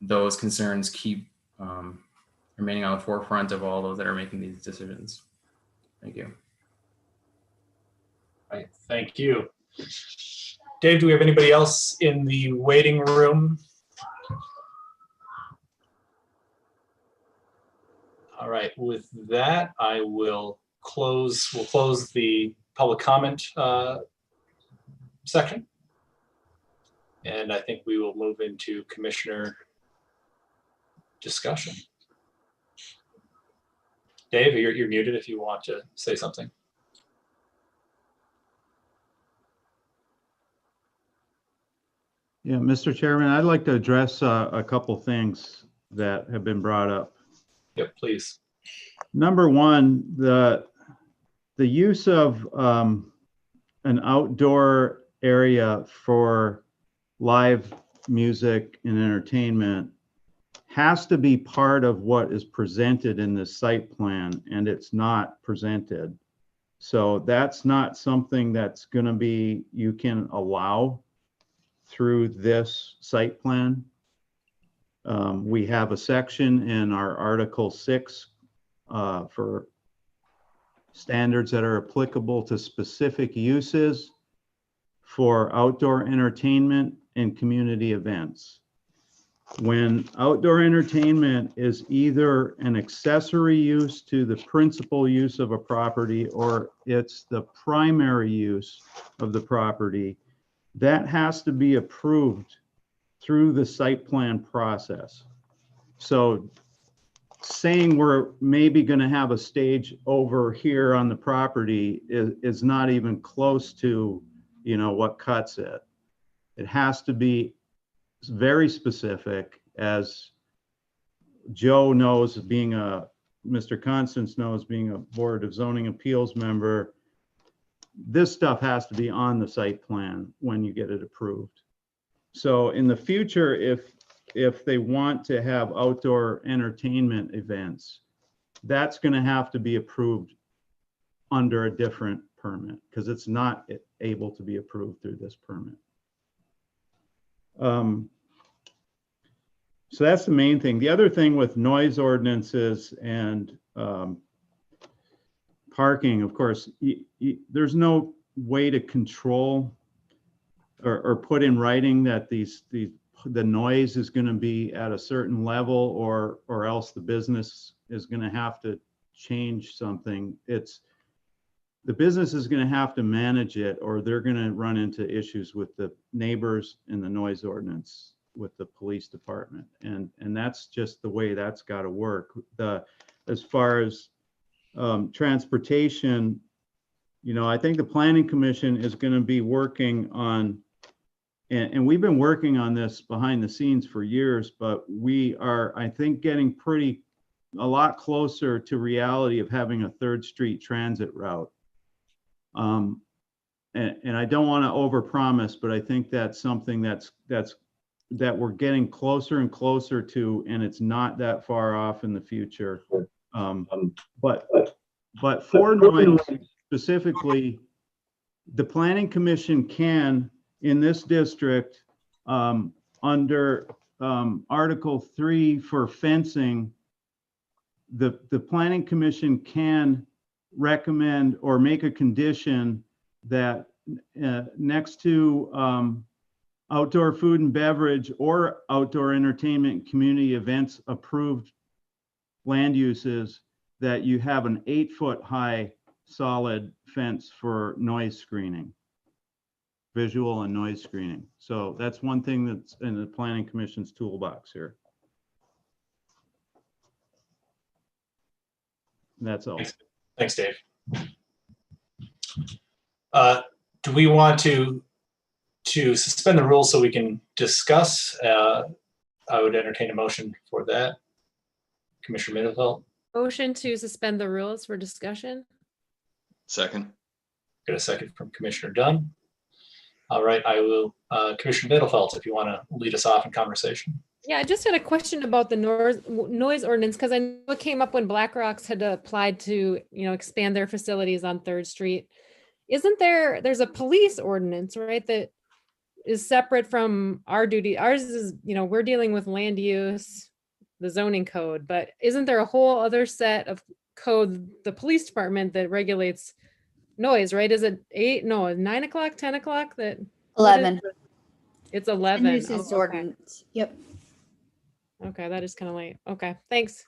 those concerns keep remaining on the forefront of all those that are making these decisions. Thank you. Right, thank you. Dave, do we have anybody else in the waiting room? All right, with that, we'll close the public comment section. And I think we will move into commissioner discussion. Dave, you're muted if you want to say something. Yeah, Mr. Chairman, I'd like to address a couple things that have been brought up. Yep, please. Number one, the use of an outdoor area for live music and entertainment has to be part of what is presented in this site plan, and it's not presented. So that's not something that's going to be, you can allow through this site plan. We have a section in our Article 6 for standards that are applicable to specific uses for outdoor entertainment and community events. When outdoor entertainment is either an accessory use to the principal use of a property or it's the primary use of the property, that has to be approved through the site plan process. So saying we're maybe going to have a stage over here on the property is not even close to, you know, what cuts it. It has to be very specific, as Joe knows, Mr. Constance knows, being a Board of Zoning Appeals member, this stuff has to be on the site plan when you get it approved. So in the future, if they want to have outdoor entertainment events, that's going to have to be approved under a different permit because it's not able to be approved through this permit. So that's the main thing. The other thing with noise ordinances and parking, of course, there's no way to control or put in writing that the noise is going to be at a certain level, or else the business is going to have to change something. The business is going to have to manage it, or they're going to run into issues with the neighbors and the noise ordinance with the police department. And that's just the way that's got to work. As far as transportation, you know, I think the Planning Commission is going to be working on, and we've been working on this behind the scenes for years, but we are, I think, getting a lot closer to reality of having a 3rd Street transit route. And I don't want to overpromise, but I think that's something that we're getting closer and closer to, and it's not that far off in the future. But for noise specifically, the Planning Commission can, in this district, under Article 3 for fencing, the Planning Commission can recommend or make a condition that next to outdoor food and beverage or outdoor entertainment community events approved land uses, that you have an 8-foot high solid fence for noise screening, visual and noise screening. So that's one thing that's in the Planning Commission's toolbox here. That's all. Thanks, Dave. Do we want to suspend the rules so we can discuss? I would entertain a motion for that. Commissioner Middlefeld. Motion to suspend the rules for discussion. Second. Got a second from Commissioner Dunn. All right, I will, Commissioner Middlefeld, if you want to lead us off in conversation. Yeah, I just had a question about the noise ordinance, because I know it came up when Black Rocks had applied to, you know, expand their facilities on 3rd Street. Isn't there's a police ordinance, right, that is separate from our duty? Ours is, you know, we're dealing with land use, the zoning code, but isn't there a whole other set of code, the police department, that regulates noise, right? Is it 8? No, 9 o'clock, 10 o'clock? What is 11. it? It's 11. Nuisance Oh, okay. ordinance. Yep. Okay, that is kind of late. Okay, thanks.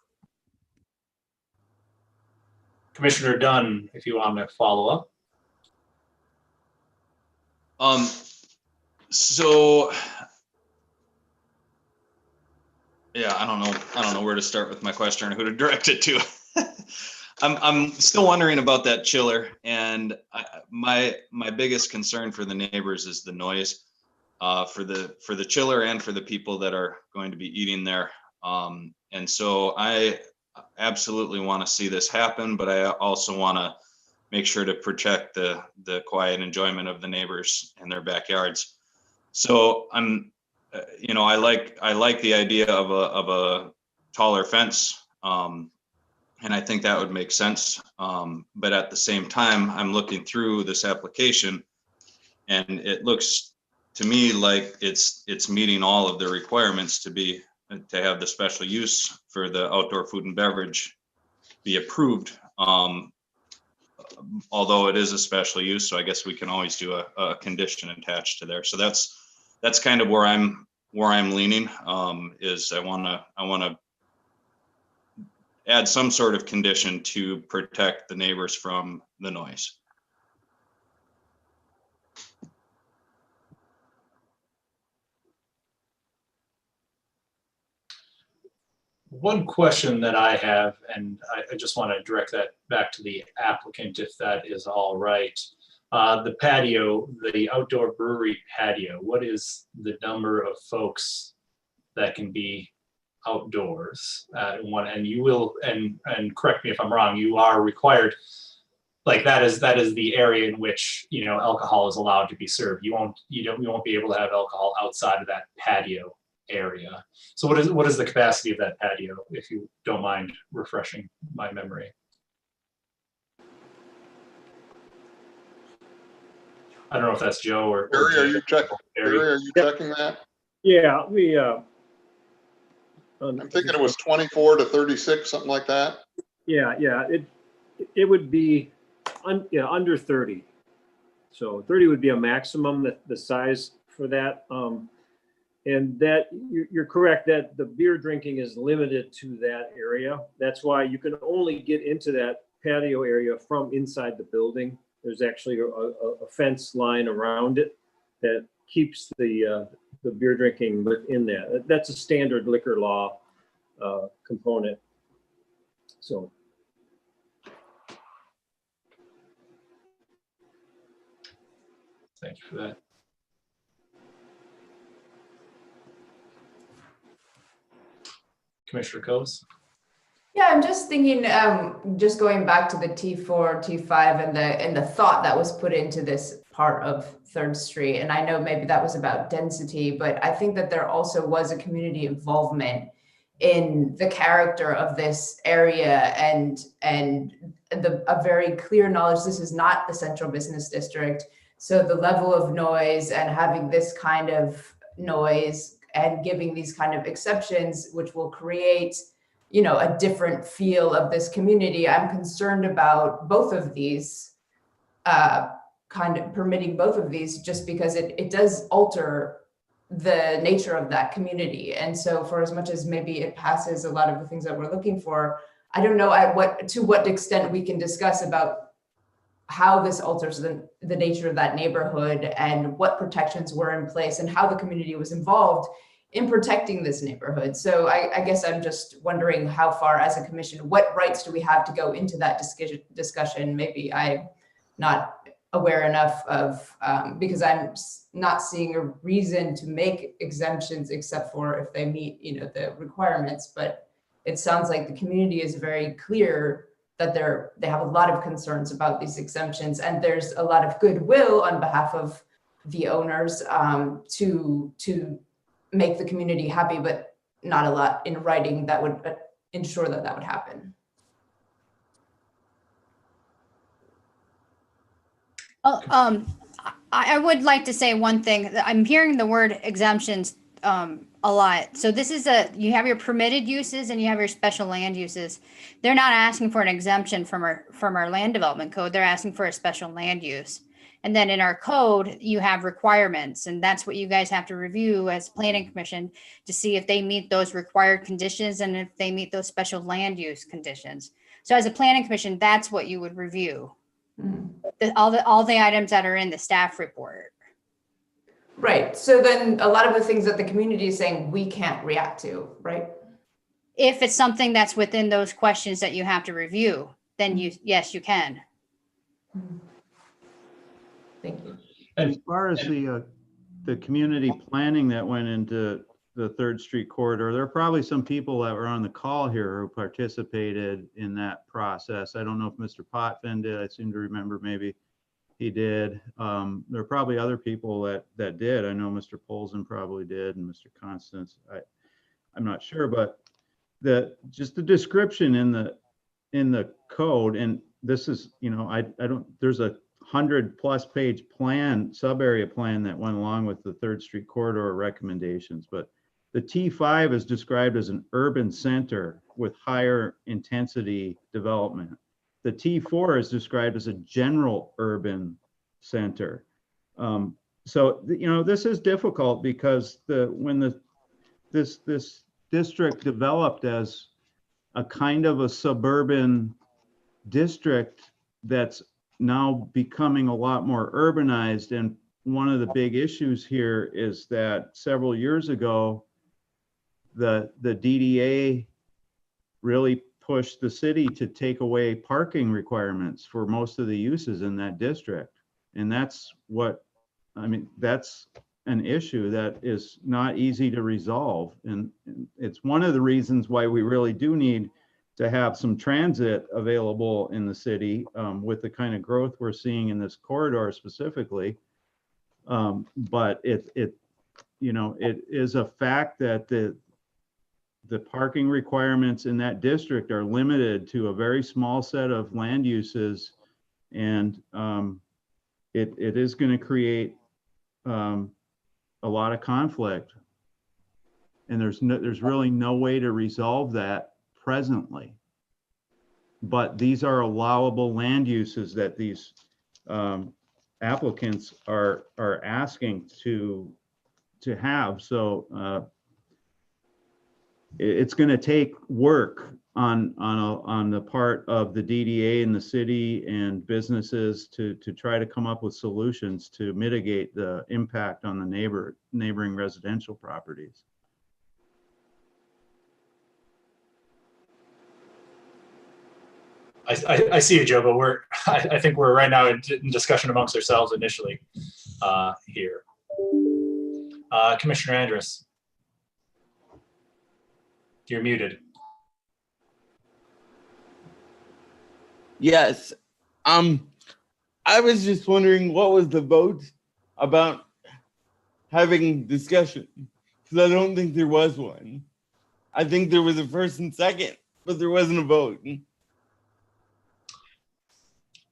Commissioner Dunn, if you want to follow up. So yeah, I don't know where to start with my question or who to direct it to. I'm still wondering about that chiller, and my biggest concern for the neighbors is the noise for the chiller and for the people that are going to be eating there. And so I absolutely want to see this happen, but I also want to make sure to protect the quiet enjoyment of the neighbors in their backyards. So I'm, I like the idea of a taller fence. And I think that would make sense. But at the same time, I'm looking through this application and it looks to me like it's meeting all of the requirements to have the special use for the outdoor food and beverage be approved. Although it is a special use, so I guess we can always do a condition attached to there. So that's kind of where I'm leaning, is I want to add some sort of condition to protect the neighbors from the noise. One question that I have, and I just want to direct that back to the applicant, if that is all right. The patio, the outdoor brewery patio, what is the number of folks that can be outdoors at one? And you will, and correct me if I'm wrong, you are required, like that is the area in which, alcohol is allowed to be served. You won't be able to have alcohol outside of that patio area. So what is the capacity of that patio, if you don't mind refreshing my memory? I don't know if that's Joe or Barry, are Jay. you checking? Barry, are you checking that? Yeah, I'm thinking it was 24 to 36, something like that. Yeah, it would be under 30. So 30 would be a maximum, the size for that. And that you're correct that the beer drinking is limited to that area. That's why you can only get into that patio area from inside the building. There's actually a fence line around it that keeps the beer drinking within that. That's a standard liquor law component. So. Thank you for that. Commissioner Coase? Yeah, I'm just thinking, just going back to the T4, T5 and the thought that was put into this part of 3rd Street. And I know maybe that was about density, but I think that there also was a community involvement in the character of this area and a very clear knowledge this is not the central business district. So the level of noise and having this kind of noise and giving these kind of exceptions, which will create, a different feel of this community. I'm concerned about both of these, kind of permitting both of these, just because it does alter the nature of that community. And so for as much as maybe it passes a lot of the things that we're looking for, I don't know to what extent we can discuss about how this alters the nature of that neighborhood and what protections were in place and how the community was involved in protecting this neighborhood. So I guess I'm just wondering how far as a commission, what rights do we have to go into that discussion? Maybe I'm not aware enough of, because I'm not seeing a reason to make exemptions except for if they meet, the requirements. But it sounds like the community is very clear that they have a lot of concerns about these exemptions, and there's a lot of goodwill on behalf of the owners to make the community happy, but not a lot in writing that would ensure that would happen. I would like to say one thing. I'm hearing the word exemptions a lot. So this is you have your permitted uses and you have your special land uses. They're not asking for an exemption from our land development code. They're asking for a special land use. And then in our code, you have requirements, and that's what you guys have to review as planning commission to see if they meet those required conditions and if they meet those special land use conditions. So as a planning commission, that's what you would review. All the items that are in the staff report. Right. So then a lot of the things that the community is saying we can't react to, right? If it's something that's within those questions that you have to review, then yes, you can. Thank you. As far as the community planning that went into the 3rd Street corridor, there are probably some people that were on the call here who participated in that process. I don't know if Mr. Potvin did. I seem to remember maybe he did. There are probably other people that did. I know Mr. Polson probably did, and Mr. Constance. I'm not sure, but just the description in the code, and this is, I don't. There's a 100+ page plan, sub-area plan that went along with the 3rd Street corridor recommendations, but the T5 is described as an urban center with higher intensity development. The T4 is described as a general urban center. So this is difficult because when this district developed as a kind of a suburban district that's now becoming a lot more urbanized, and one of the big issues here is that several years ago the DDA really pushed the city to take away parking requirements for most of the uses in that district. And that's an issue that is not easy to resolve. And it's one of the reasons why we really do need to have some transit available in the city with the kind of growth we're seeing in this corridor specifically. But it is a fact that the parking requirements in that district are limited to a very small set of land uses, and it is going to create a lot of conflict. And there's really no way to resolve that presently. But these are allowable land uses that these applicants are asking to have. So it's going to take work on the part of the DDA and the city and businesses to try to come up with solutions to mitigate the impact on the neighboring residential properties. I see you, Joe, but I think we're right now in discussion amongst ourselves initially here. Commissioner Andrus, you're muted. Yes. I was just wondering what was the vote about having discussion, because I don't think there was one. I think there was a first and second, but there wasn't a vote.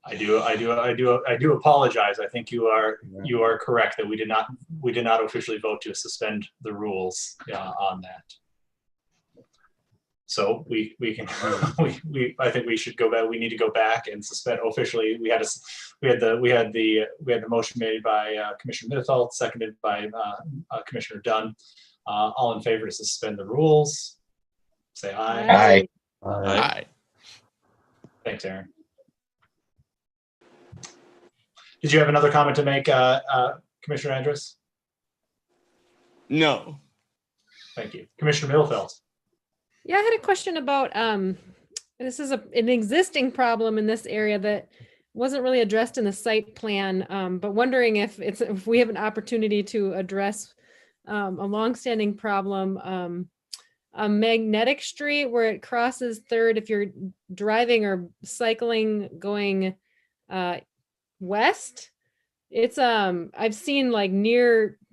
I do apologize. I think you are correct that we did not officially vote to suspend the rules on that. So we can I think we should go back. We need to go back and suspend officially. We had the motion made by Commissioner Middlefeld, seconded by Commissioner Dunn. All in favor to suspend the rules, say aye. Aye. Aye. Thanks, Aaron. Did you have another comment to make, Commissioner Andrus? No. Thank you. Commissioner Middlefeld. Yeah, I had a question about, this is an existing problem in this area that wasn't really addressed in the site plan, but wondering if we have an opportunity to address a longstanding problem, a Magnetic Street where it crosses 3rd. If you're driving or cycling going west, it's I've seen like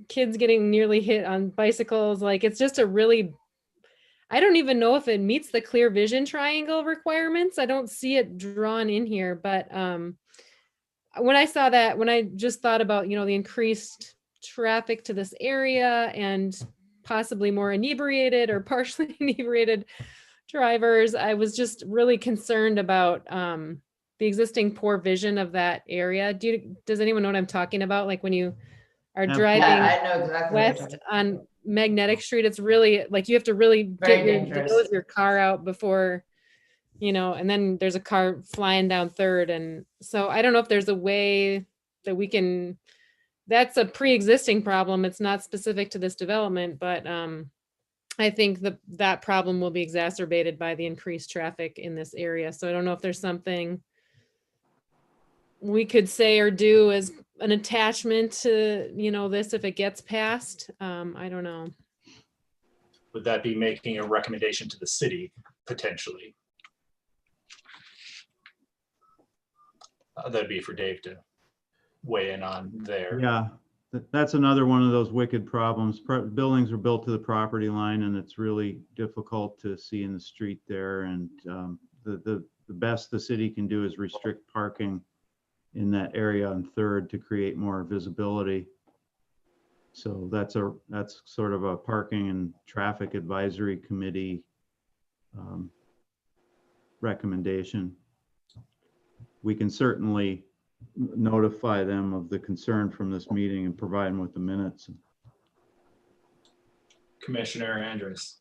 kids getting nearly hit on bicycles. Like it's just I don't even know if it meets the clear vision triangle requirements. I don't see it drawn in here, but when I saw that, when I just thought about, the increased traffic to this area and possibly more inebriated or partially inebriated drivers. I was just really concerned about the existing poor vision of that area. Does anyone know what I'm talking about? Like when you are driving Yeah, I know exactly what you're west talking on Magnetic Street, it's really like you have to really Very nose dangerous. your car out before, and then there's a car flying down Third. And so I don't know if there's a way that we can, that's a pre-existing problem. It's not specific to this development, but I think that problem will be exacerbated by the increased traffic in this area. So I don't know if there's something we could say or do as an attachment to, this if it gets passed. I don't know. Would that be making a recommendation to the city potentially? That'd be for Dave to weigh in on there. Yeah, that's another one of those wicked problems. Buildings are built to the property line, and it's really difficult to see in the street there. And the best the city can do is restrict parking in that area on Third to create more visibility. So that's sort of a parking and traffic advisory committee recommendation. We can certainly notify them of the concern from this meeting and provide them with the minutes. Commissioner Andrews.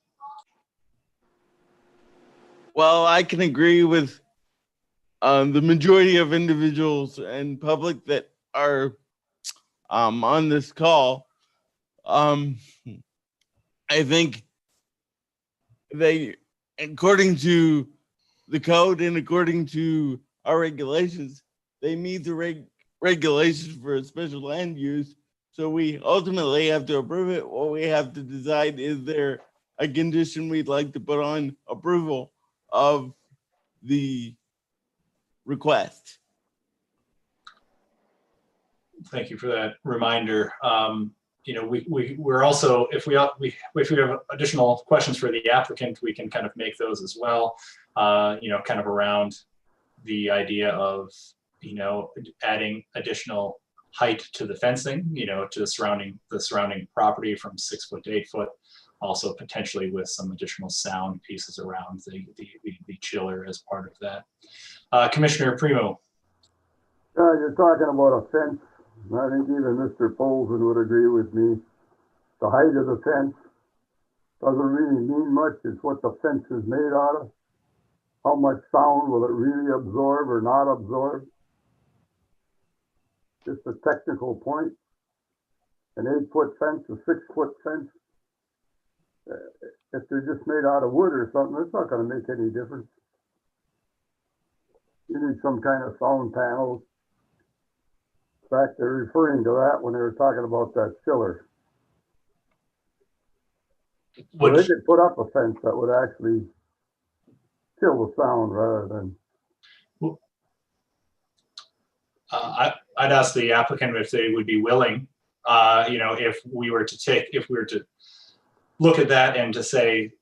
Well, I can agree with the majority of individuals and public that are on this call. I think they, according to the code and according to our regulations, they meet the regulations for a special land use. So we ultimately have to approve it. What we have to decide, is there a condition we'd like to put on approval of the request? Thank you for that reminder. We're also, if we have additional questions for the applicant, we can kind of make those as well. Kind of around the idea of, adding additional height to the fencing, to the surrounding property from 6 foot to 8 foot. Also potentially with some additional sound pieces around the chiller as part of that. Commissioner Primo. You're talking about a fence. I think even Mr. Polson would agree with me. The height of the fence doesn't really mean much. It's what the fence is made out of. How much sound will it really absorb or not absorb? Just a technical point. An 8-foot fence, a 6-foot fence. If they're just made out of wood or something, it's not going to make any difference. You need some kind of sound panels. In fact, they're referring to that when they were talking about that chiller. So they could put up a fence that would actually kill the sound rather than. I'd ask the applicant if they would be willing, if we were to look at that and to say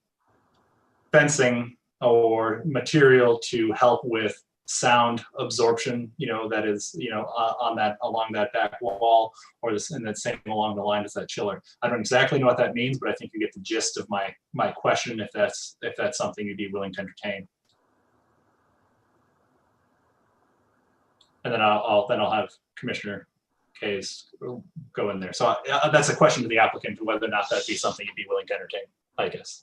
fencing or material to help with sound absorption, that is, along that back wall, or this, and that same along the line as that chiller. I don't exactly know what that means, but I think you get the gist of my question, if that's something you'd be willing to entertain. And then I'll have Commissioner Kays go in there. So that's a question to the applicant, whether or not that'd be something you'd be willing to entertain, I guess.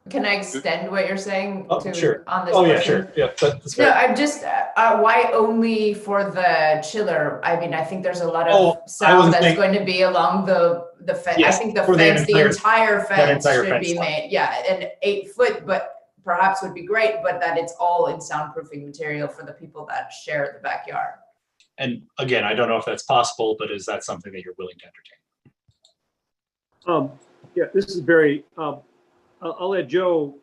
Can I extend what you're saying sure. on this? Oh, question? yeah, sure. Yeah, that's No, fair. I'm just, why only for the chiller? I mean, I think there's a lot of sound that's going to be along the fence. Yes, I think the for fence, the entire fence entire should fence be line. made, yeah, and 8 foot, but perhaps would be great, but that it's all in soundproofing material for the people that share the backyard. And again, I don't know if that's possible, but is that something that you're willing to entertain? Yeah, this is Barry. I'll let Joe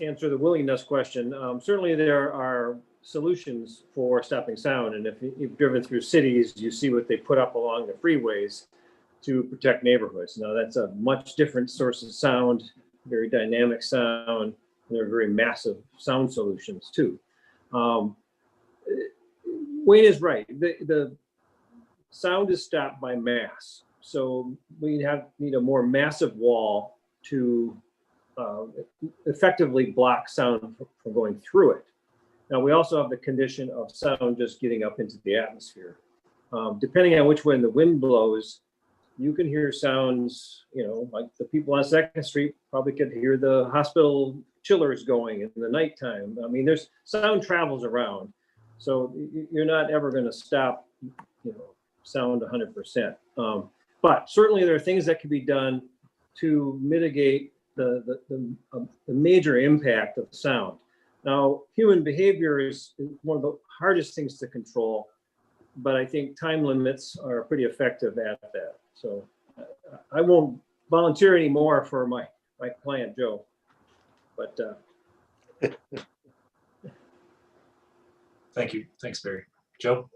answer the willingness question. Certainly there are solutions for stopping sound. And if you've driven through cities, you see what they put up along the freeways to protect neighborhoods. Now that's a much different source of sound, very dynamic sound. They're very massive sound solutions too. Wayne is right. The sound is stopped by mass. So we need a more massive wall to effectively block sound from going through it. Now, we also have the condition of sound just getting up into the atmosphere. Depending on which way the wind blows, you can hear sounds, like the people on Second Street probably could hear the hospital chillers going in the nighttime. I mean, there's sound travels around. So you're not ever going to stop, sound 100%. But certainly there are things that can be done to mitigate the major impact of sound. Now, human behavior is one of the hardest things to control, but I think time limits are pretty effective at that. So I won't volunteer anymore for my client, Joe, but. Thank you. Thanks, Barry. Joe?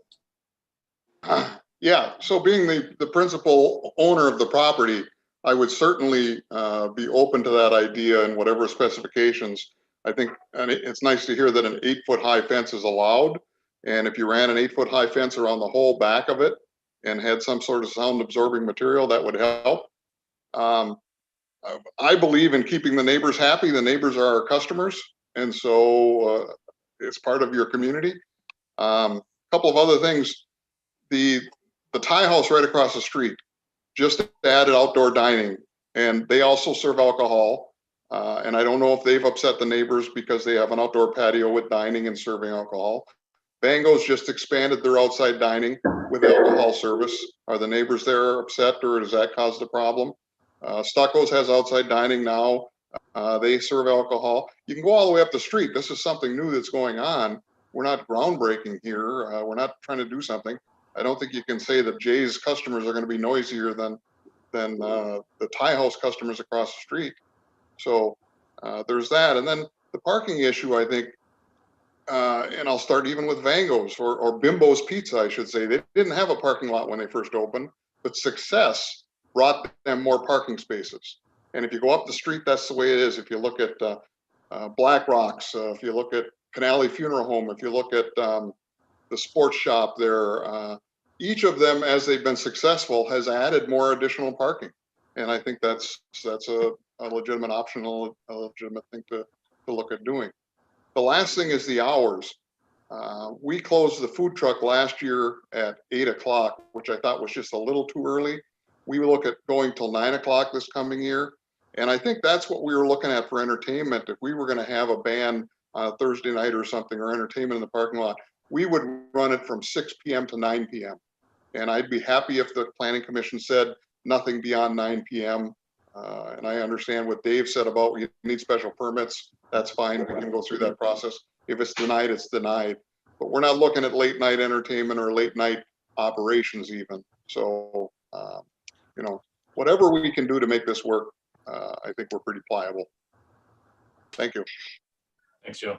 Yeah, so being the principal owner of the property, I would certainly be open to that idea and whatever specifications. I think, and it's nice to hear that an 8-foot high fence is allowed. And if you ran an 8-foot high fence around the whole back of it and had some sort of sound absorbing material, that would help. I believe in keeping the neighbors happy. The neighbors are our customers. And so it's part of your community. A couple of other things. The Thai house right across the street just added outdoor dining, and they also serve alcohol. And I don't know if they've upset the neighbors because they have an outdoor patio with dining and serving alcohol. Bango's just expanded their outside dining with alcohol service. Are the neighbors there upset, or does that cause the problem? Stucco's has outside dining now. They serve alcohol. You can go all the way up the street. This is something new that's going on. We're not groundbreaking here. We're not trying to do something. I don't think you can say that Jay's customers are going to be noisier than the Thai house customers across the street. So there's that. And then the parking issue, I think, and I'll start even with Vango's or Bimbo's Pizza, I should say. They didn't have a parking lot when they first opened, but success brought them more parking spaces. And if you go up the street, that's the way it is. If you look at Black Rocks, if you look at Canale Funeral Home, if you look at the sports shop there, each of them, as they've been successful, has added more additional parking. And I think that's a legitimate option, a legitimate thing to look at doing. The last thing is the hours. We closed the food truck last year at 8 o'clock, which I thought was just a little too early. We will look at going till 9 o'clock this coming year. And I think that's what we were looking at for entertainment. If we were going to have a band on a Thursday night or something, or entertainment in the parking lot, we would run it from 6 p.m. to 9 p.m. And I'd be happy if the planning commission said nothing beyond 9 p.m. And I understand what Dave said about you need special permits. That's fine. We can go through that process. If it's denied, it's denied. But we're not looking at late night entertainment or late night operations even. So, whatever we can do to make this work, I think we're pretty pliable. Thank you. Thanks, Joe.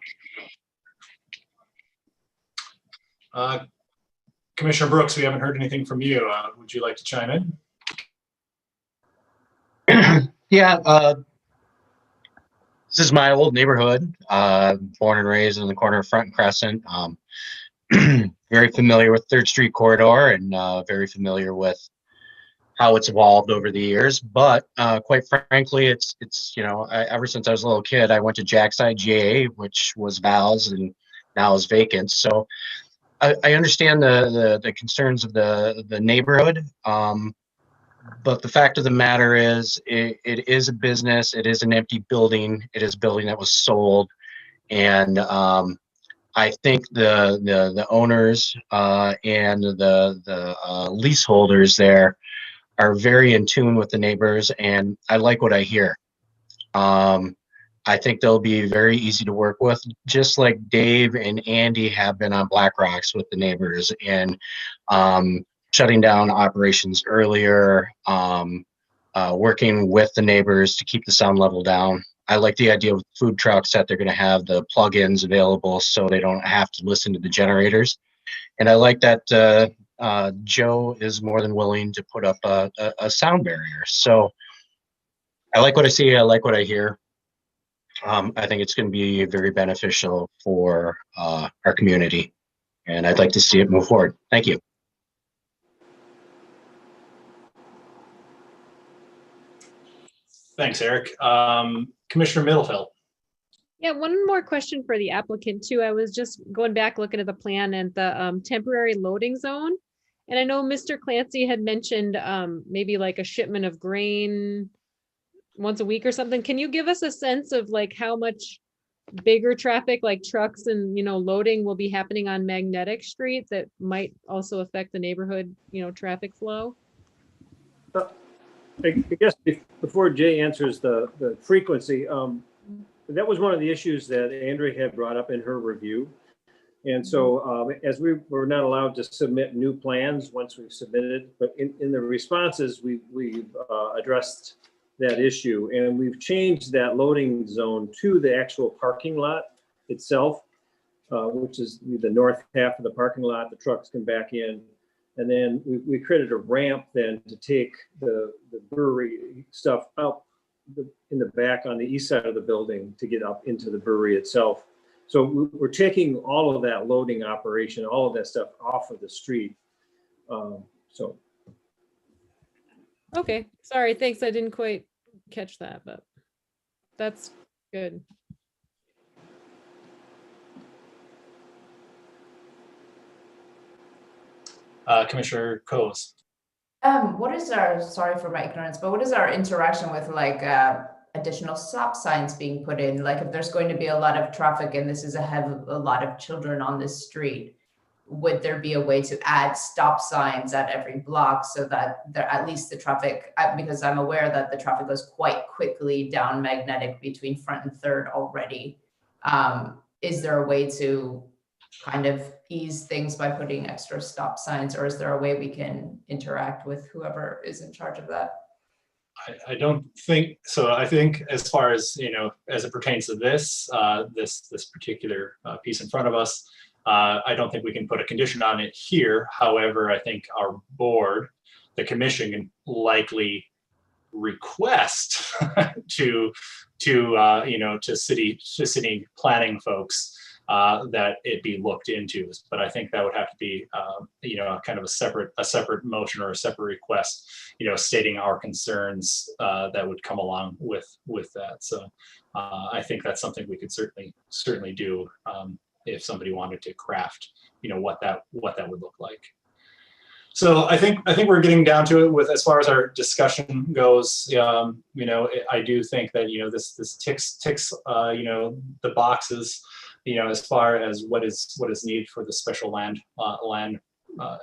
Commissioner Brooks, we haven't heard anything from you. Would you like to chime in? Yeah, this is my old neighborhood, born and raised in the corner of Front and Crescent. Very familiar with 3rd Street corridor and very familiar with how it's evolved over the years. But quite frankly, it's ever since I was a little kid, I went to Jackside GA, which was Val's and now is vacant. So I understand the concerns of the neighborhood. But the fact of the matter is, it is a business. It is an empty building. It is a building that was sold, and I think the owners and the leaseholders there are very in tune with the neighbors, and I like what I hear. I think they'll be very easy to work with, just like Dave and Andy have been on Black Rocks with the neighbors, and shutting down operations earlier, working with the neighbors to keep the sound level down. I like the idea with food trucks that they're going to have the plugins available so they don't have to listen to the generators. And I like that Joe is more than willing to put up a sound barrier. So I like what I see. I like what I hear. I think it's going to be very beneficial for our community, and I'd like to see it move forward. Thank you. Thanks, Eric. Commissioner Middlefield. Yeah, one more question for the applicant too. I was just going back looking at the plan and the temporary loading zone. And I know Mr. Clancy had mentioned maybe like a shipment of grain once a week or something. Can you give us a sense of like how much bigger traffic, like trucks and, you know, loading will be happening on Magnetic Street that might also affect the neighborhood, you know, traffic flow? I guess before Jay answers the frequency, that was one of the issues that Andrea had brought up in her review. And so as we were not allowed to submit new plans once we've submitted, but in the responses, we've addressed that issue, and we've changed that loading zone to the actual parking lot itself, which is the north half of the parking lot. The trucks can back in. And then we created a ramp then to take the brewery stuff up in the back on the east side of the building to get up into the brewery itself. So we're taking all of that loading operation, all of that stuff off of the street. So. Okay, sorry, thanks. I didn't quite catch that, but that's good. Commissioner Coase. What is our, sorry for my ignorance, but what is our interaction with like additional stop signs being put in? Like if there's going to be a lot of traffic and this is a lot of children on this street, would there be a way to add stop signs at every block so that there at least the traffic, because I'm aware that the traffic goes quite quickly down Magnetic between Front and Third already. Is there a way to kind of ease things by putting extra stop signs, or is there a way we can interact with whoever is in charge of that? I don't think so. I think as far as, you know, as it pertains to this, this particular piece in front of us, I don't think we can put a condition on it here. However, I think our board, the commission, can likely request to city planning folks that it be looked into. But I think that would have to be, kind of a separate motion or a separate request, stating our concerns that would come along with that. So I think that's something we could certainly do if somebody wanted to craft, what that would look like. So I think we're getting down to it with as far as our discussion goes. I do think that this ticks the boxes. As far as what is needed for the special land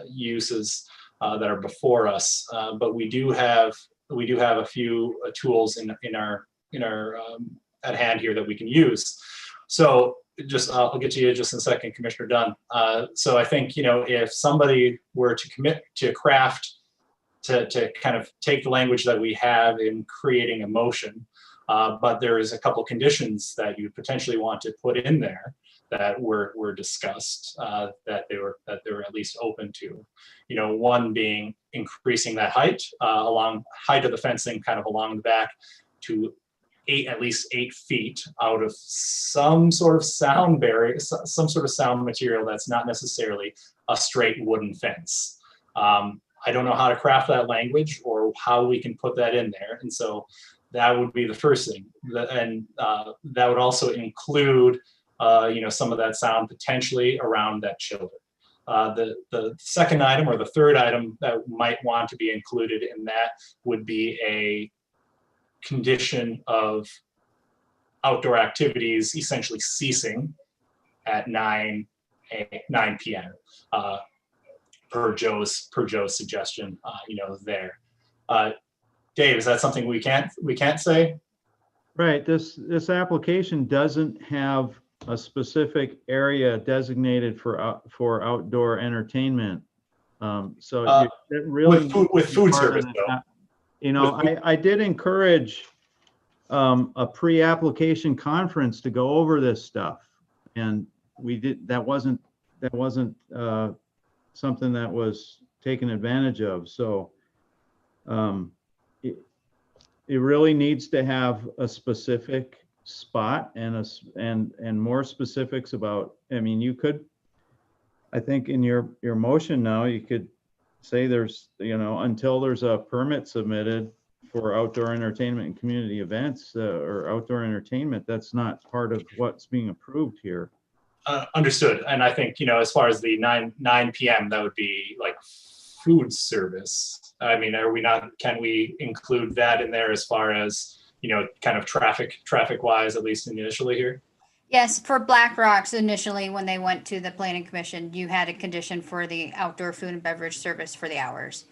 uses that are before us, but we do have a few tools in our at hand here that we can use. So I'll get to you just in a second, Commissioner Dunn. So I think if somebody were to commit to craft to kind of take the language that we have in creating a motion. But there is a couple conditions that you potentially want to put in there that were discussed, that they were at least open to. One being increasing that height height of the fencing kind of along the back to at least 8 feet out of some sort of sound barrier, some sort of sound material that's not necessarily a straight wooden fence. I don't know how to craft that language or how we can put that in there, and so that would be the first thing. And that would also include, some of that sound potentially around that chiller. The second item or the third item that might want to be included in that would be a condition of outdoor activities essentially ceasing at 9 p.m. Per Joe's suggestion, there. Dave, is that something we can't say? Right. This application doesn't have a specific area designated for outdoor entertainment. So it really with food service, though. I did encourage a pre-application conference to go over this stuff, and we did. That wasn't something that was taken advantage of. So it really needs to have a specific spot and more specifics about. I mean, you could, I think in your motion now, you could say there's, until there's a permit submitted for outdoor entertainment and community events or outdoor entertainment. That's not part of what's being approved here. Understood. And I think, as far as the 9 p.m., that would be like food service. I mean, can we include that in there as far as, kind of traffic wise, at least initially here? Yes, for Black Rocks initially, when they went to the planning commission, you had a condition for the outdoor food and beverage service for the hours.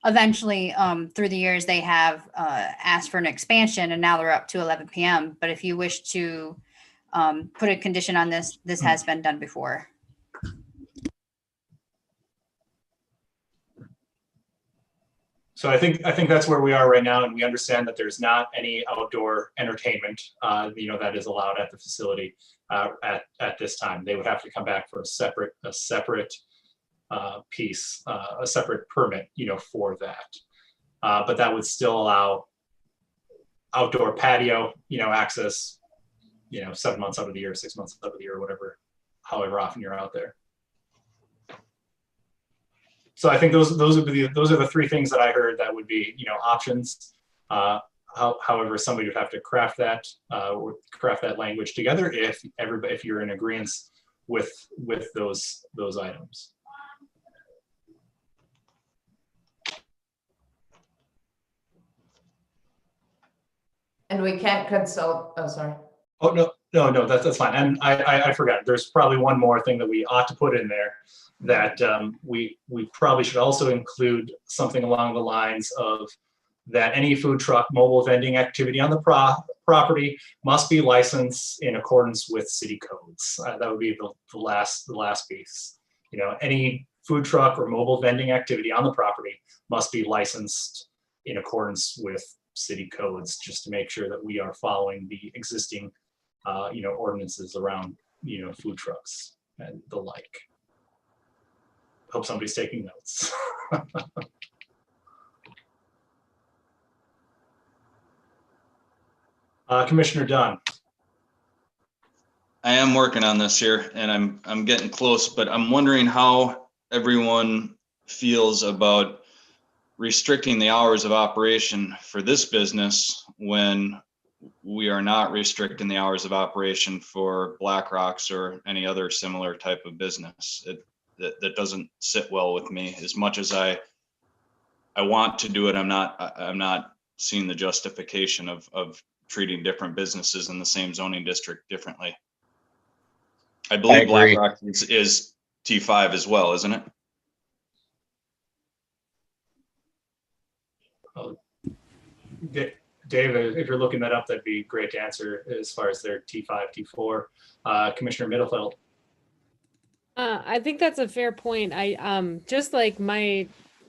Eventually, through the years, they have asked for an expansion, and now they're up to 11 p.m. But if you wish to put a condition on this, this has been done before. So I think that's where we are right now, and we understand that there's not any outdoor entertainment, that is allowed at the facility at this time. They would have to come back for a separate piece, a separate permit, for that. But that would still allow outdoor patio, access, 7 months out of the year, 6 months out of the year, whatever, however often you're out there. So I think those are the three things that I heard that would be, options. However, somebody would have to craft that language together if you're in agreement with those items. And we can't consult. Oh, sorry. Oh, no, that's fine. And I forgot. There's probably one more thing that we ought to put in there, that we probably should also include something along the lines of that any food truck mobile vending activity on the property must be licensed in accordance with city codes. That would be the last piece. Any food truck or mobile vending activity on the property must be licensed in accordance with city codes, just to make sure that we are following the existing ordinances around food trucks and the like. Hope somebody's taking notes. Commissioner Dunn. I am working on this here, and I'm getting close, but I'm wondering how everyone feels about restricting the hours of operation for this business when we are not restricting the hours of operation for Black Rocks or any other similar type of business. That doesn't sit well with me. As much as I want to do it, I'm not seeing the justification of treating different businesses in the same zoning district differently. I believe Black Rock is T5 as well, isn't it? Dave, if you're looking that up, that'd be great to answer as far as their T5, T4. Commissioner Middlefeld. I think that's a fair point. I just like my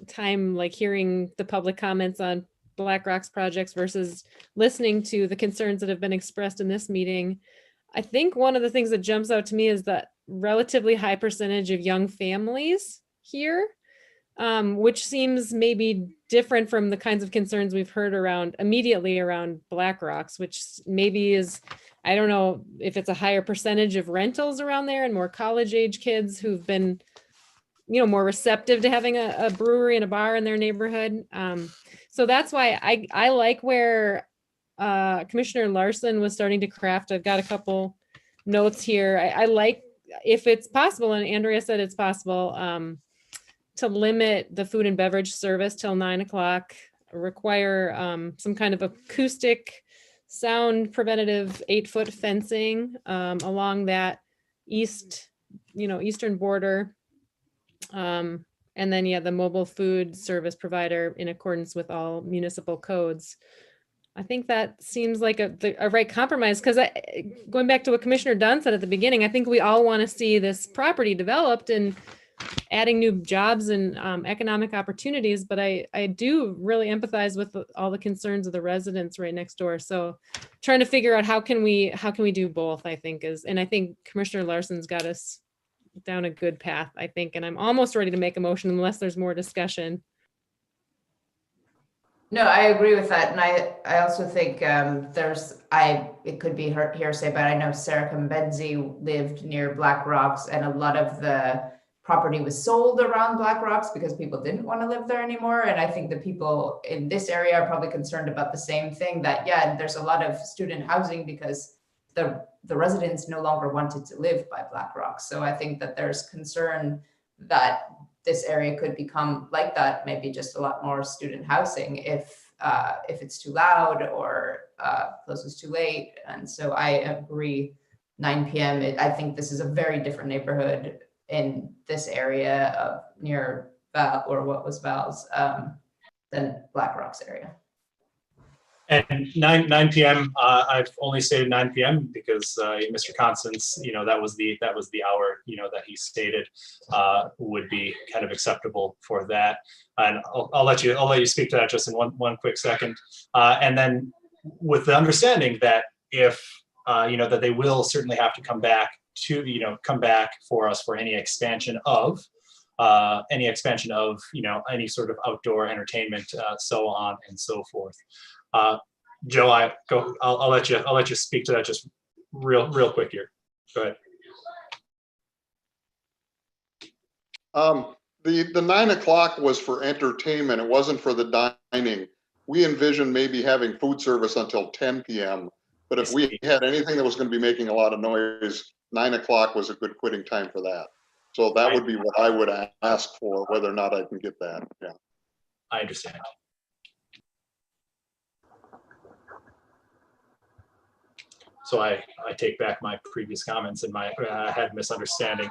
time, like hearing the public comments on Black Rocks projects versus listening to the concerns that have been expressed in this meeting. I think one of the things that jumps out to me is that relatively high percentage of young families here, which seems maybe different from the kinds of concerns we've heard immediately around Black Rocks, which maybe is, I don't know if it's a higher percentage of rentals around there and more college age kids who've been, more receptive to having a brewery and a bar in their neighborhood. So that's why I like where Commissioner Larson was starting to craft. I've got a couple notes here. I like, if it's possible, and Andrea said it's possible, to limit the food and beverage service till 9 o'clock, require some kind of acoustic sound preventative 8-foot fencing along that eastern border. And then, the mobile food service provider in accordance with all municipal codes. I think that seems like a right compromise, because going back to what Commissioner Dunn said at the beginning, I think we all want to see this property developed and adding new jobs and economic opportunities, but I do really empathize with all the concerns of the residents right next door. So trying to figure out how can we do both, I think and I think Commissioner Larson's got us down a good path, I think, and I'm almost ready to make a motion unless there's more discussion. No, I agree with that. And I also think it could be hearsay, but I know Sarah Kambenzi lived near Black Rocks, and a lot of the property was sold around Black Rocks because people didn't want to live there anymore. And I think the people in this area are probably concerned about the same thing, that, yeah, there's a lot of student housing because the residents no longer wanted to live by Black Rocks. So I think that there's concern that this area could become like that, maybe just a lot more student housing if it's too loud or closes too late. And so I agree, 9 p.m. I think this is a very different neighborhood in this area of near Val, or what was Val's, than Black Rocks area. And 9 p.m. I've only stated 9 p.m. because Mr. Constance, that was the hour that he stated would be kind of acceptable for that. And I'll let you speak to that just in one quick second. And then with the understanding that if that they will certainly have to come back for us for any expansion of any sort of outdoor entertainment, so on and so forth. Joe, I'll let you speak to that just real quick here. Go ahead. The 9 o'clock was for entertainment. It wasn't for the dining. We envisioned maybe having food service until 10 p.m. But if we had anything that was going to be making a lot of noise, 9 o'clock was a good quitting time for that. So that would be what I would ask for, whether or not I can get that. Yeah. I understand. So I take back my previous comments and my misunderstanding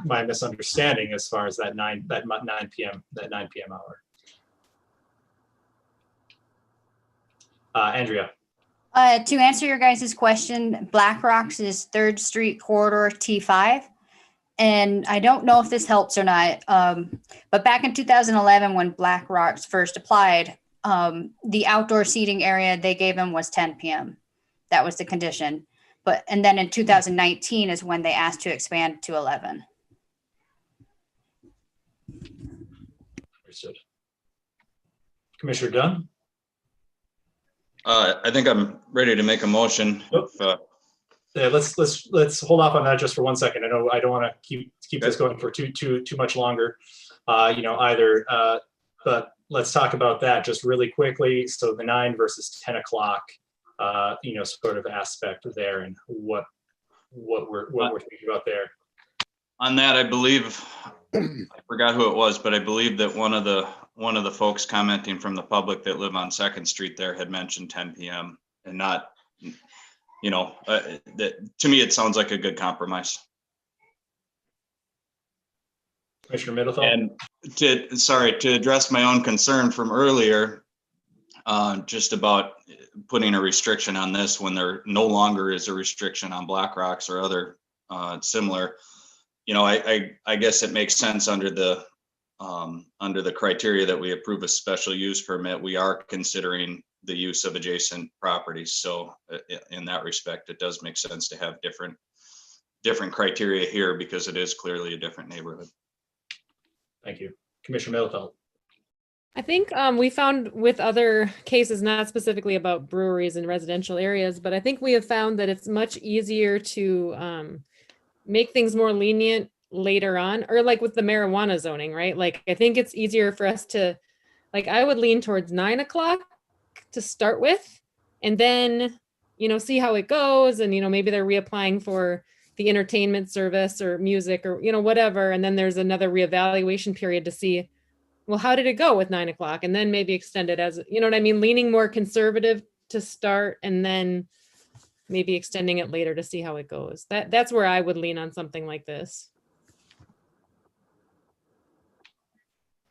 as far as that 9 p.m. hour. Andrea. To answer your guys' question, Black Rocks is 3rd Street corridor T5. And I don't know if this helps or not, but back in 2011, when Black Rocks first applied, the outdoor seating area they gave them was 10 p.m. That was the condition. And then in 2019 is when they asked to expand to 11. Understood. Commissioner Dunn? I think I'm ready to make a motion. Yeah, let's hold off on that just for 1 second. I know I don't want to keep this going for too much longer, either. But let's talk about that just really quickly. So the 9 versus 10 o'clock, sort of aspect there, and what we're thinking about there. On that, I believe I forgot who it was, but I believe that one of the folks commenting from the public that live on 2nd Street there had mentioned 10 p.m. and not. That to me, it sounds like a good compromise. Commissioner Middleton. And to address my own concern from earlier, just about putting a restriction on this when there no longer is a restriction on Black Rocks or other similar, I guess it makes sense under the criteria that we approve a special use permit. We are considering the use of adjacent properties. So in that respect, it does make sense to have different criteria here because it is clearly a different neighborhood. Thank you. Commissioner Middleton. I think we found with other cases, not specifically about breweries in residential areas, but I think we have found that it's much easier to make things more lenient later on, or like with the marijuana zoning, right? Like, I think it's easier for us to, I would lean towards 9 o'clock to start with, and then, see how it goes. And, maybe they're reapplying for the entertainment service or music or, whatever. And then there's another reevaluation period to see, well, how did it go with 9 o'clock? And then maybe extend it as, what I mean? Leaning more conservative to start and then maybe extending it later to see how it goes. That's where I would lean on something like this.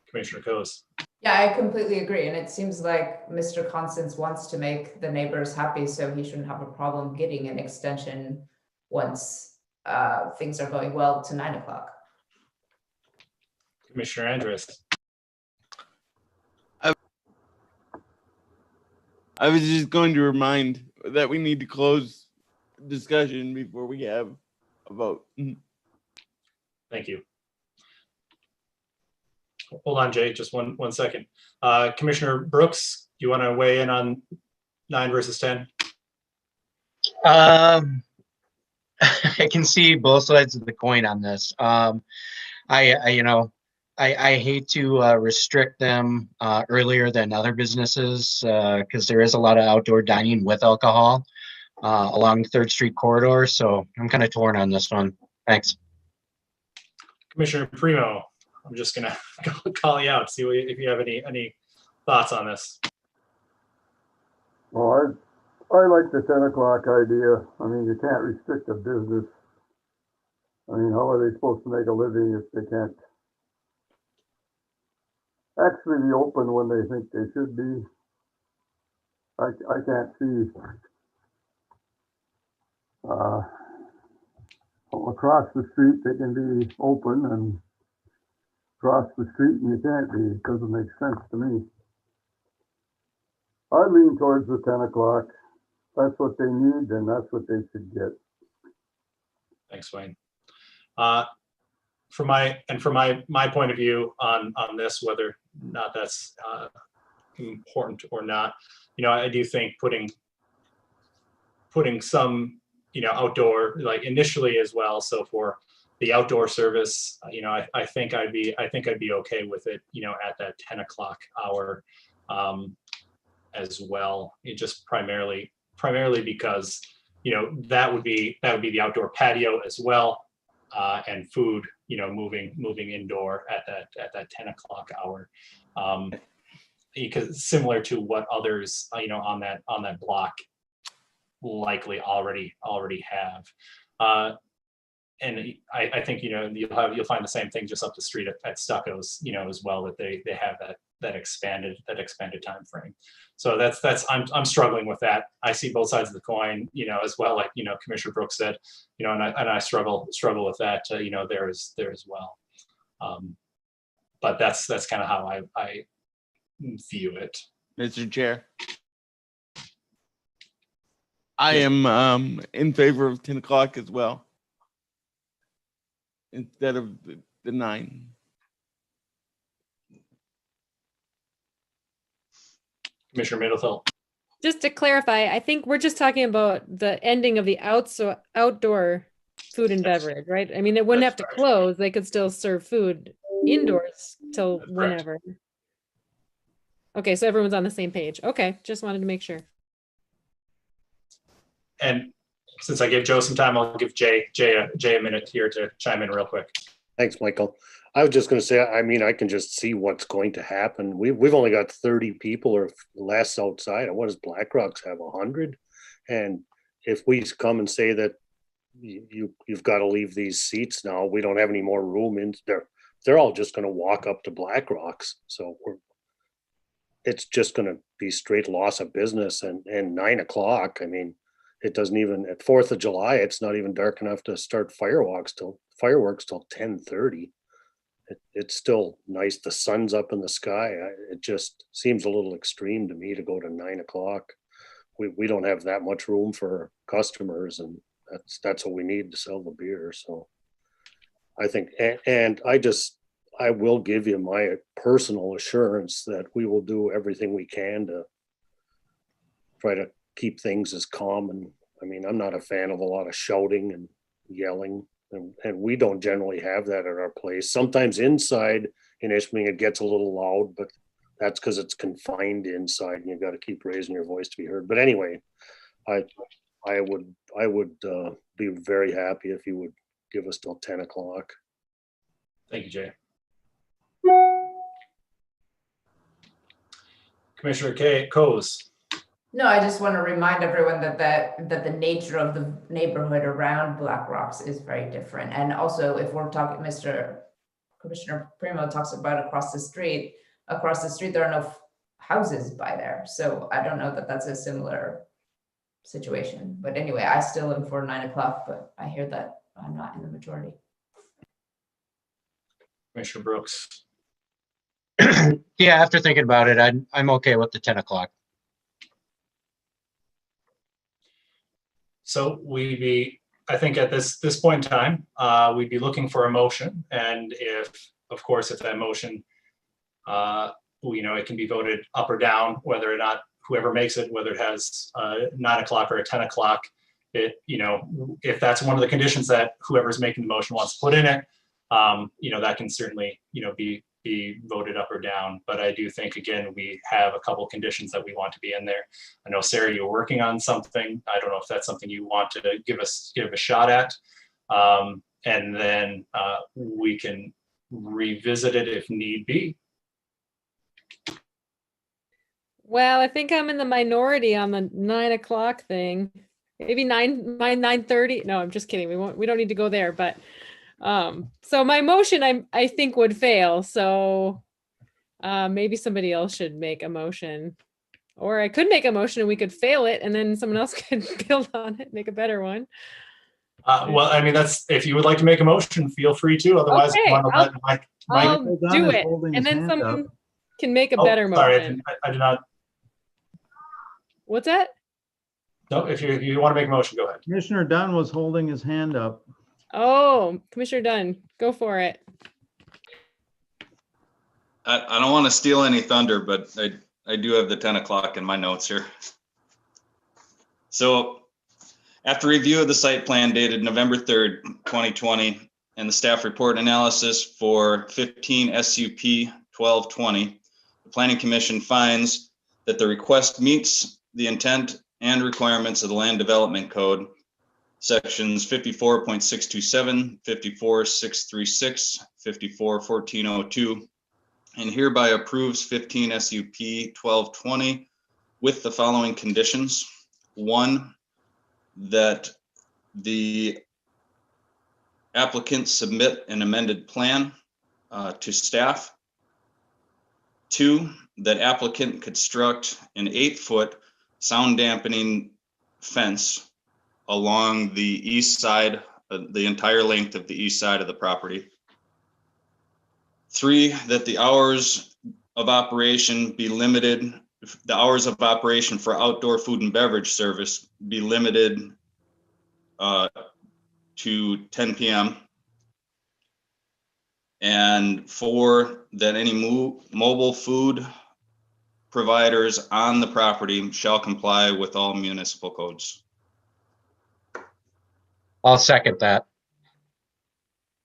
Commissioner Coase. Yeah, I completely agree. And it seems like Mr. Constance wants to make the neighbors happy, so he shouldn't have a problem getting an extension once things are going well to 9 o'clock. Commissioner Andres. I was just going to remind that we need to close discussion before we have a vote. Thank you. Hold on, Jay, just one second. Commissioner Brooks, do you want to weigh in on 9 versus 10? I can see both sides of the coin on this. I hate to restrict them earlier than other businesses because there is a lot of outdoor dining with alcohol along the 3rd Street corridor. So I'm kind of torn on this one. Thanks. Commissioner Primo, I'm just gonna call you out, see if you have any thoughts on this. Well, I like the 10 o'clock idea. I mean, you can't restrict a business. I mean, how are they supposed to make a living if they can't actually be open when they think they should be? I can't see across the street they can be open and across the street and you can't be. It doesn't make sense to me. I lean towards the 10 o'clock. That's what they need and that's what they should get. Thanks, Wayne. From my point of view on this, whether or not that's important or not, I do think putting some, outdoor, like initially as well. So for the outdoor service, I think I'd be okay with it, at that 10 o'clock hour as well. It just primarily because, that would be the outdoor patio as well. And food, moving indoor at that 10 o'clock hour, because similar to what others, on that block likely already have. And I think, you'll find the same thing just up the street at Stucco's, as well, that they have that expanded time frame. So I'm struggling with that. I see both sides of the coin, as well, like, Commissioner Brooks said, and I struggle with that, there as well. But that's kind of how I view it. Mr. Chair. I am in favor of 10 o'clock as well, instead of the 9. Commissioner Middlefeld. Just to clarify, I think we're just talking about the ending of the outdoor food and beverage, right? I mean, they wouldn't have to close. They could still serve food indoors till whenever. Okay, so everyone's on the same page. Okay, just wanted to make sure. And since I gave Joe some time, I'll give Jay a minute here to chime in real quick. Thanks, Michael. I was just going to say, I mean, I can just see what's going to happen. We've only got 30 people or less outside. And what does Black Rocks have, 100? And if we come and say that you've got to leave these seats now, we don't have any more room in there. They're all just going to walk up to Black Rocks. So it's just going to be straight loss of business. And 9 o'clock, I mean, it doesn't even, at 4th of July, it's not even dark enough to start fireworks till 10:30. It's still nice. The sun's up in the sky. It just seems a little extreme to me to go to 9 o'clock. We don't have that much room for customers, and that's what we need to sell the beer. So I think, and I will give you my personal assurance that we will do everything we can to try to keep things as calm. And I mean, I'm not a fan of a lot of shouting and yelling, and we don't generally have that at our place. Sometimes inside in Ishpeming it gets a little loud, but that's because it's confined inside and you got to keep raising your voice to be heard. But anyway, I would be very happy if you would give us till 10 o'clock. Thank you, Jay. Commissioner Coase. No, I just want to remind everyone that the nature of the neighborhood around Black Rocks is very different. And also, if we're talking, Commissioner Primo talks about across the street, there are no houses by there. So I don't know that that's a similar situation. But anyway, I still am for 9 o'clock, but I hear that I'm not in the majority. Commissioner Brooks. Yeah, after thinking about it, I'm okay with the 10 o'clock. So I think at this point in time, we'd be looking for a motion. And if that motion, it can be voted up or down, whether or not whoever makes it, whether it has 9 o'clock or a 10 o'clock, if that's one of the conditions that whoever's making the motion wants to put in it, that can certainly, be voted up or down. But I do think, again, we have a couple conditions that we want to be in there. I know, Sarah, you're working on something. I don't know if that's something you want to give a shot at. And then we can revisit it if need be. Well, I think I'm in the minority on the 9 o'clock thing. Maybe 9:30. No, I'm just kidding. We don't need to go there, but so my motion I think would fail. So maybe somebody else should make a motion. Or I could make a motion and we could fail it and then someone else could build on it, make a better one. Well, I mean, that's, if you would like to make a motion, feel free to. Otherwise, Okay, I'll Michael Dunn do is it. holding And his then hand someone up. can make a Oh, better sorry, motion. I did not. What's that? No, if you want to make a motion, go ahead. Commissioner Dunn was holding his hand up. Oh, Commissioner Dunn, go for it. I don't want to steal any thunder, but I do have the 10 o'clock in my notes here. So after review of the site plan dated November 3rd, 2020, and the staff report analysis for 15 SUP 1220, the Planning Commission finds that the request meets the intent and requirements of the Land Development Code, sections 54.627, 54.636, 54.1402, and hereby approves 15 SUP 1220 with the following conditions. 1, that the applicant submit an amended plan to staff. 2, that applicant construct an 8-foot sound dampening fence along the east side, the entire length of the east side of the property. 3, that the hours of operation be limited, the hours of operation for outdoor food and beverage service be limited to 10 p.m. And 4, that any mobile food providers on the property shall comply with all municipal codes. I'll second that.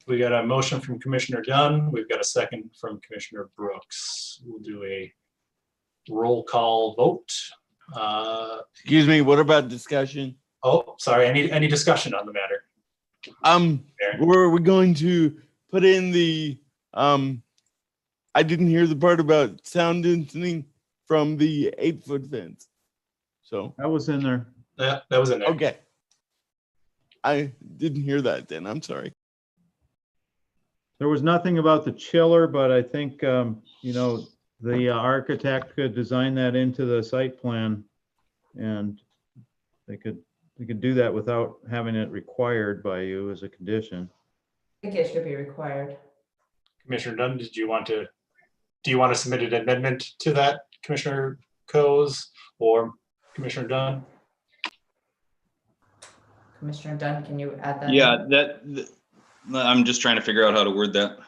We got a motion from Commissioner Dunn. We've got a second from Commissioner Brooks. We'll do a roll call vote. Excuse me, what about discussion? Oh, sorry, any discussion on the matter? Were we going to put in the, I didn't hear the part about sound deadening from the 8-foot fence. So. That was in there. Yeah, that was in there. Okay. I didn't hear that then, I'm sorry. There was nothing about the chiller, but I think, the architect could design that into the site plan and they could do that without having it required by you as a condition. I think it should be required. Commissioner Dunn, do you want to submit an amendment to that, Commissioner Coase or Commissioner Dunn? Commissioner Dunn, can you add that? Yeah, in? I'm just trying to figure out how to word that.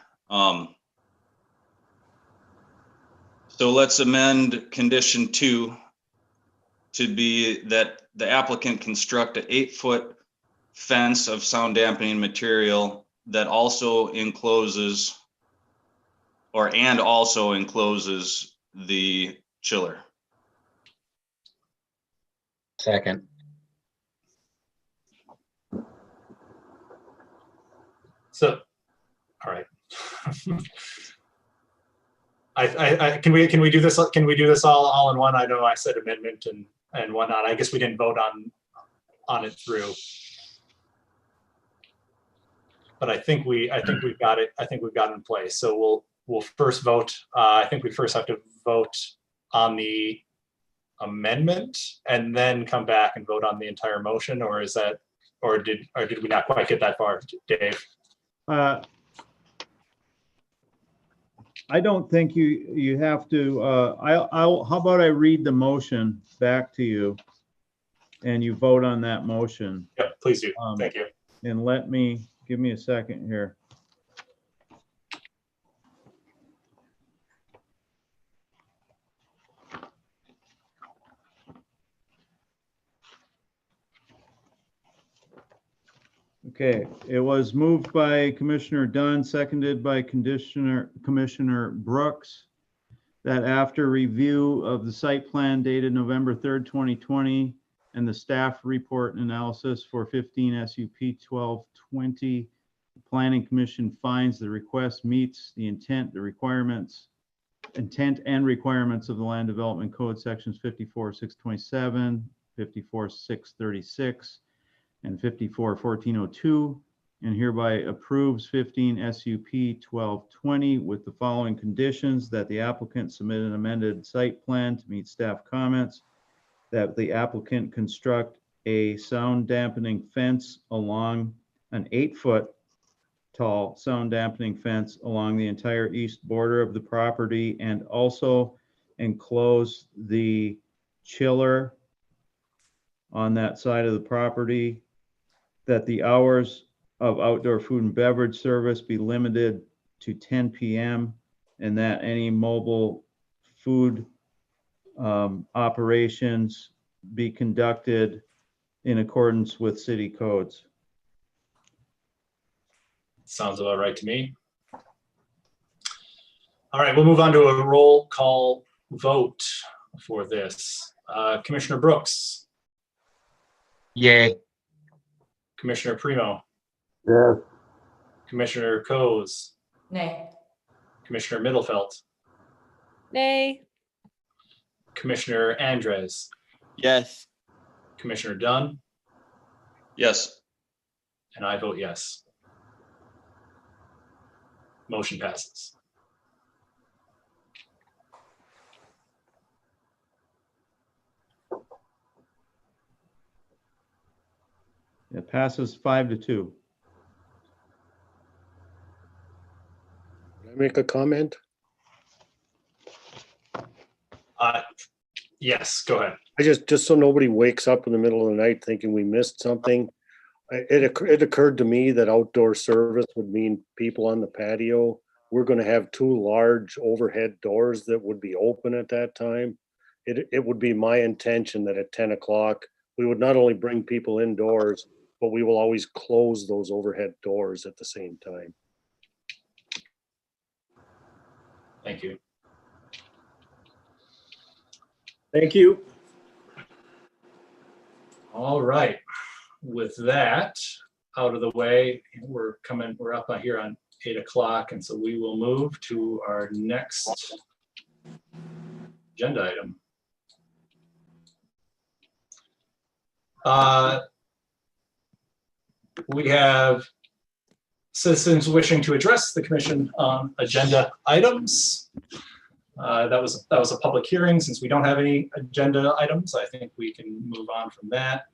So let's amend condition 2 to be that the applicant construct an 8-foot fence of sound dampening material that also encloses the chiller. Second. So, all right. Can we do this? Can we do this all in one? I know I said amendment and whatnot. I guess we didn't vote on it through. But I think we've got it. I think we've got it in place. So we'll first vote. I think we first have to vote on the amendment and then come back and vote on the entire motion, or is that, or did we not quite get that far, Dave? I don't think you have to, how about I read the motion back to you and you vote on that motion? Yep, please do. Thank you. And give me a second here. Okay, it was moved by Commissioner Dunn, seconded by Commissioner Brooks, that after review of the site plan dated November 3rd, 2020, and the staff report and analysis for 15 SUP 1220, the Planning Commission finds the request meets the intent and requirements of the Land Development Code sections 54.627, 54.636, and 54.1402, and hereby approves 15 SUP 1220 with the following conditions: that the applicant submit an amended site plan to meet staff comments, that the applicant construct a sound dampening fence along an 8-foot tall sound dampening fence along the entire east border of the property, and also enclose the chiller on that side of the property, that the hours of outdoor food and beverage service be limited to 10 p.m., and that any mobile food operations be conducted in accordance with city codes. Sounds about right to me. All right, we'll move on to a roll call vote for this. Commissioner Brooks. Yay. Commissioner Primo. Yes. Commissioner Coase. Nay. Commissioner Middlefelt. Nay. Commissioner Andres. Yes. Commissioner Dunn. Yes. And I vote yes. Motion passes. It passes 5-2. Can I make a comment? Yes, go ahead. I just so nobody wakes up in the middle of the night thinking we missed something. It occurred to me that outdoor service would mean people on the patio. We're going to have 2 large overhead doors that would be open at that time. It would be my intention that at 10 o'clock, we would not only bring people indoors, but we will always close those overhead doors at the same time. Thank you. Thank you. All right. With that out of the way, we're up here on 8 o'clock, and so we will move to our next agenda item. We have citizens wishing to address the commission on agenda items. That was a public hearing. Since we don't have any agenda items, I think we can move on from that.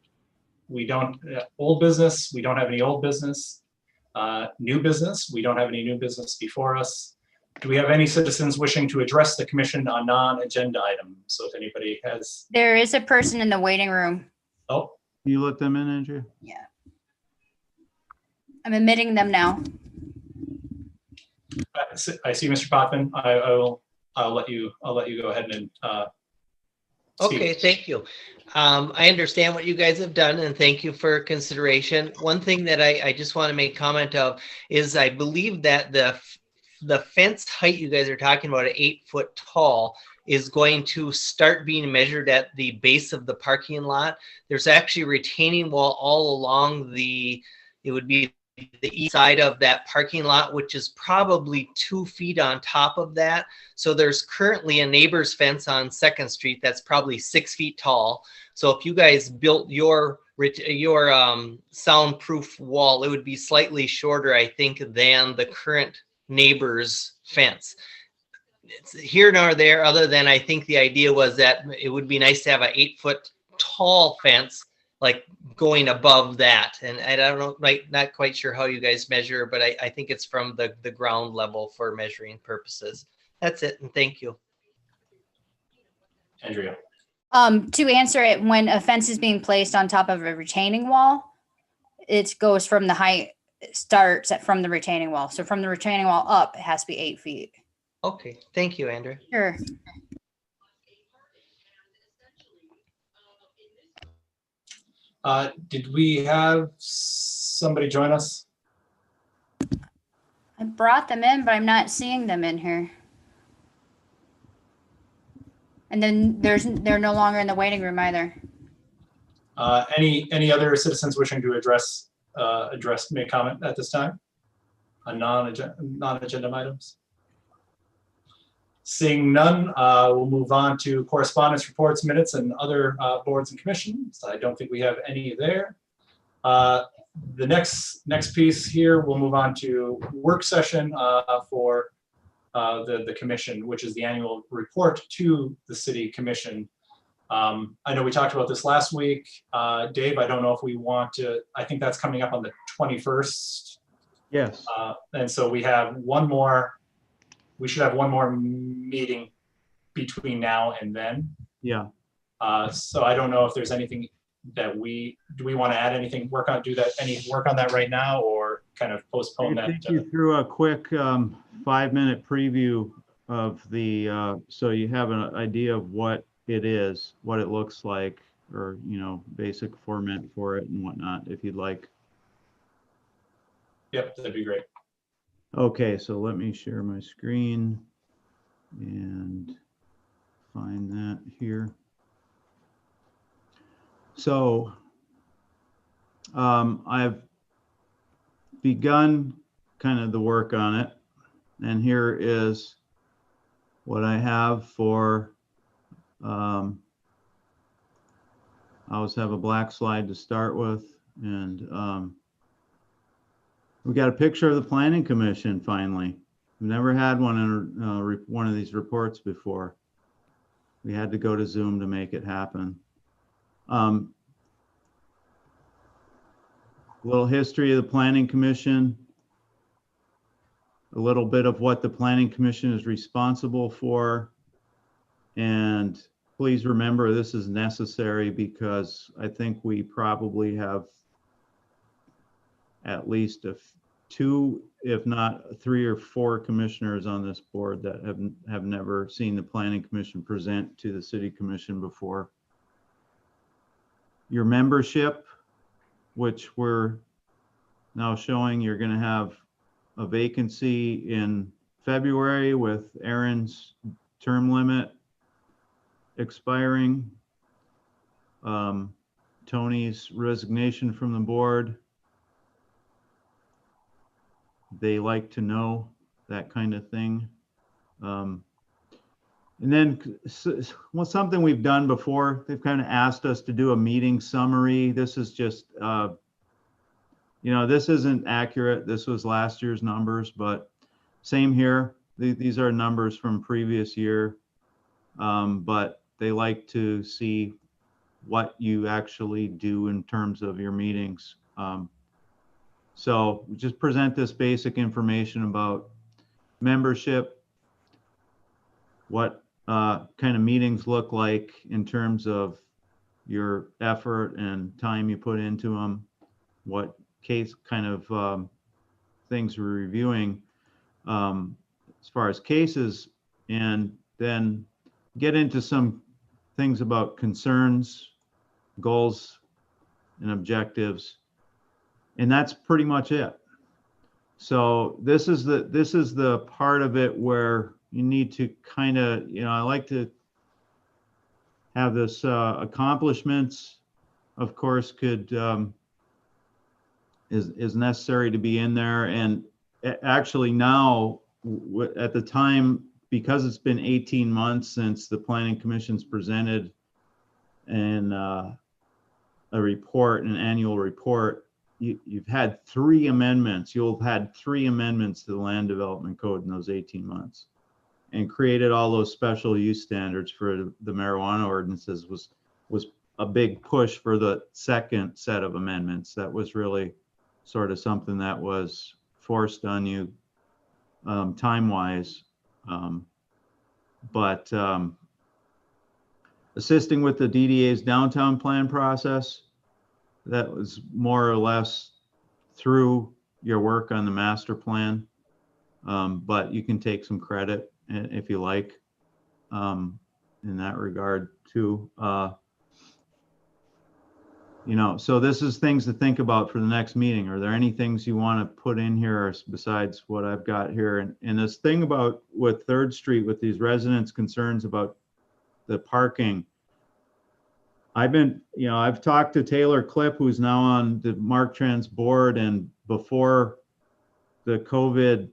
We don't old business. We don't have any old business. New business. We don't have any new business before us. Do we have any citizens wishing to address the commission on non-agenda items? So if anybody has. There is a person in the waiting room. Oh. Can you let them in, Andrew? Yeah. I'm admitting them now. I see Mr. Potvin. I'll let you go ahead and speak. Okay, thank you. I understand what you guys have done, and thank you for consideration. One thing that I just want to make comment of is I believe that the fence height you guys are talking about at 8 foot tall is going to start being measured at the base of the parking lot. There's actually a retaining wall all along it would be the east side of that parking lot, which is probably 2 feet on top of that. So there's currently a neighbor's fence on 2nd Street that's probably 6 feet tall. So if you guys built your soundproof wall, it would be slightly shorter, I think, than the current neighbor's fence. It's here nor there, other than I think the idea was that it would be nice to have an 8 foot tall fence like going above that. And I don't know, like, not quite sure how you guys measure, but I think it's from the ground level for measuring purposes. That's it, and thank you. Andrea. To answer it, when a fence is being placed on top of a retaining wall, it goes from the height, starts from the retaining wall. So from the retaining wall up, it has to be 8 feet. Okay, thank you, Andrea. Sure. Did we have somebody join us? I brought them in, but I'm not seeing them in here. And then they're no longer in the waiting room either. Any other citizens wishing to make comment at this time on non-agenda items? Seeing none, we'll move on to correspondence, reports, minutes, and other boards and commissions. I don't think we have any there. The next piece here, we'll move on to work session for the commission, which is the annual report to the city commission. I know we talked about this last week. Dave, I don't know if we want to, I think that's coming up on the 21st. Yes. And so we have one more, we should have one more meeting between now and then. Yeah. So I don't know if there's anything that do we want to add anything, any work on that right now, or kind of postpone that? Take you through a quick 5-minute preview of the, so you have an idea of what it is, what it looks like, or, basic format for it and whatnot, if you'd like. Yep, that'd be great. Okay, so let me share my screen and find that here. So I've begun kind of the work on it, and here is what I have for, I always have a black slide to start with, and we got a picture of the Planning Commission finally. We've never had one in one of these reports before. We had to go to Zoom to make it happen. A little history of the Planning Commission, a little bit of what the Planning Commission is responsible for, and please remember this is necessary because I think we probably have at least two, if not 3 or 4 commissioners on this board that have never seen the Planning Commission present to the City Commission before. Your membership, which we're now showing, you're going to have a vacancy in February with Aaron's term limit expiring, Tony's resignation from the board. They like to know that kind of thing. And then something we've done before, they've kind of asked us to do a meeting summary. This is just, this isn't accurate. This was last year's numbers, but same here. These are numbers from previous year, but they like to see what you actually do in terms of your meetings. So just present this basic information about membership, what kind of meetings look like in terms of your effort and time you put into them, what case kind of things we're reviewing as far as cases, and then get into some things about concerns, goals, and objectives. And that's pretty much it. So this is the part of it where you need to kind of, I like to have this accomplishments, of course, could is necessary to be in there. And actually now, at the time, because it's been 18 months since the Planning Commission's presented an annual report, you've had 3 amendments. You'll have had 3 amendments to the Land Development Code in those 18 months, and created all those special use standards for the marijuana ordinances was a big push for the second set of amendments. That was really sort of something that was forced on you time-wise. But assisting with the DDA's downtown plan process, that was more or less through your work on the master plan. But you can take some credit if you like in that regard too. You know, so this is things to think about for the next meeting. Are there any things you want to put in here besides what I've got here? And this thing about with 3rd Street, with these residents' concerns about the parking, I've talked to Taylor Clip, who's now on the MarkTrans board, and before the COVID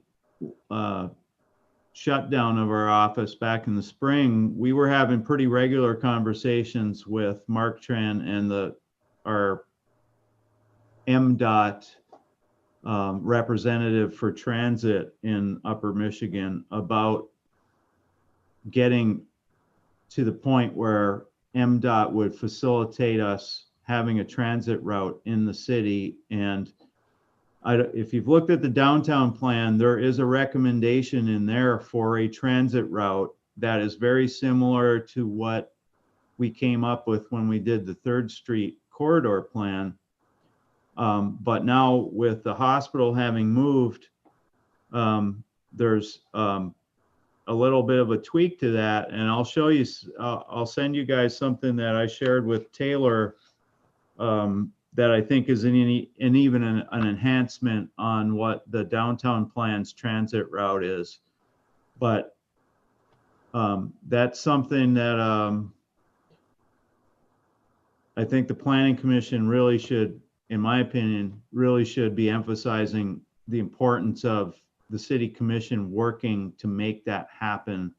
shutdown of our office back in the spring, we were having pretty regular conversations with MarkTran and our MDOT representative for transit in Upper Michigan about getting to the point where MDOT would facilitate us having a transit route in the city. And if you've looked at the downtown plan, there is a recommendation in there for a transit route that is very similar to what we came up with when we did the 3rd Street corridor plan. But now with the hospital having moved, there's a little bit of a tweak to that. And I'll show you, I'll send you guys something that I shared with Taylor that I think is even an enhancement on what the downtown plan's transit route is. But that's something that I think the Planning Commission really should, in my opinion, really should be emphasizing the importance of the City Commission working to make that happen,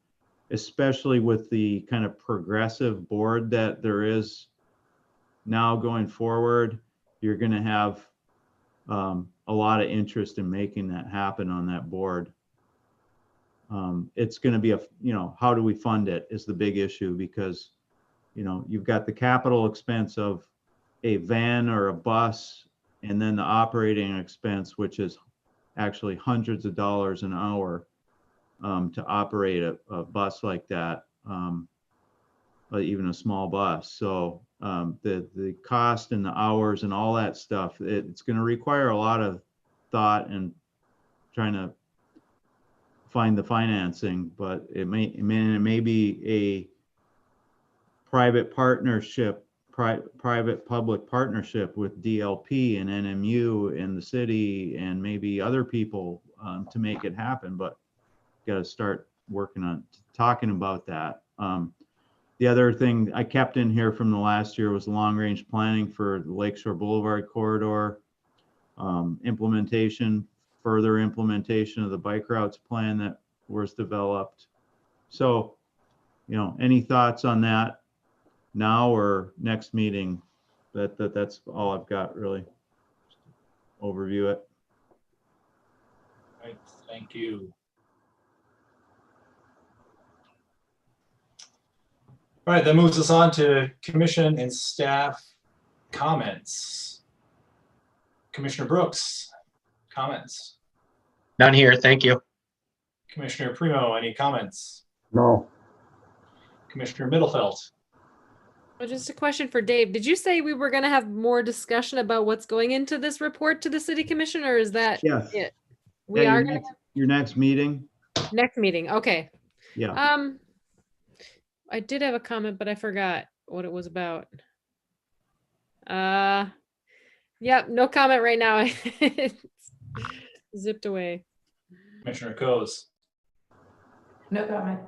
especially with the kind of progressive board that there is now going forward. You're going to have a lot of interest in making that happen on that board. It's going to be how do we fund it is the big issue, because you've got the capital expense of a van or a bus, and then the operating expense, which is actually hundreds of dollars an hour to operate a bus like that, even a small bus. So the cost and the hours and all that stuff, it's going to require a lot of thought and trying to find the financing, but it may be a private partnership, private public partnership with DLP and NMU and the city and maybe other people to make it happen. But got to start working on talking about that. The other thing I kept in here from the last year was long range planning for the Lakeshore Boulevard corridor, further implementation of the bike routes plan that was developed. So, any thoughts on that now or next meeting? That's all I've got, really. Overview it. All right, thank you. All right, that moves us on to commission and staff comments. Commissioner Brooks, comments? None here, thank you. Commissioner Primo, any comments? No. Commissioner Middlefelt? Well, just a question for Dave. Did you say we were going to have more discussion about what's going into this report to the City Commission, or is that Yes. it? We are going to Your next meeting? next meeting. Okay. Yeah. I did have a comment, but I forgot what it was about. Yep, no comment right now. It's zipped away. Commissioner Coase? No comment.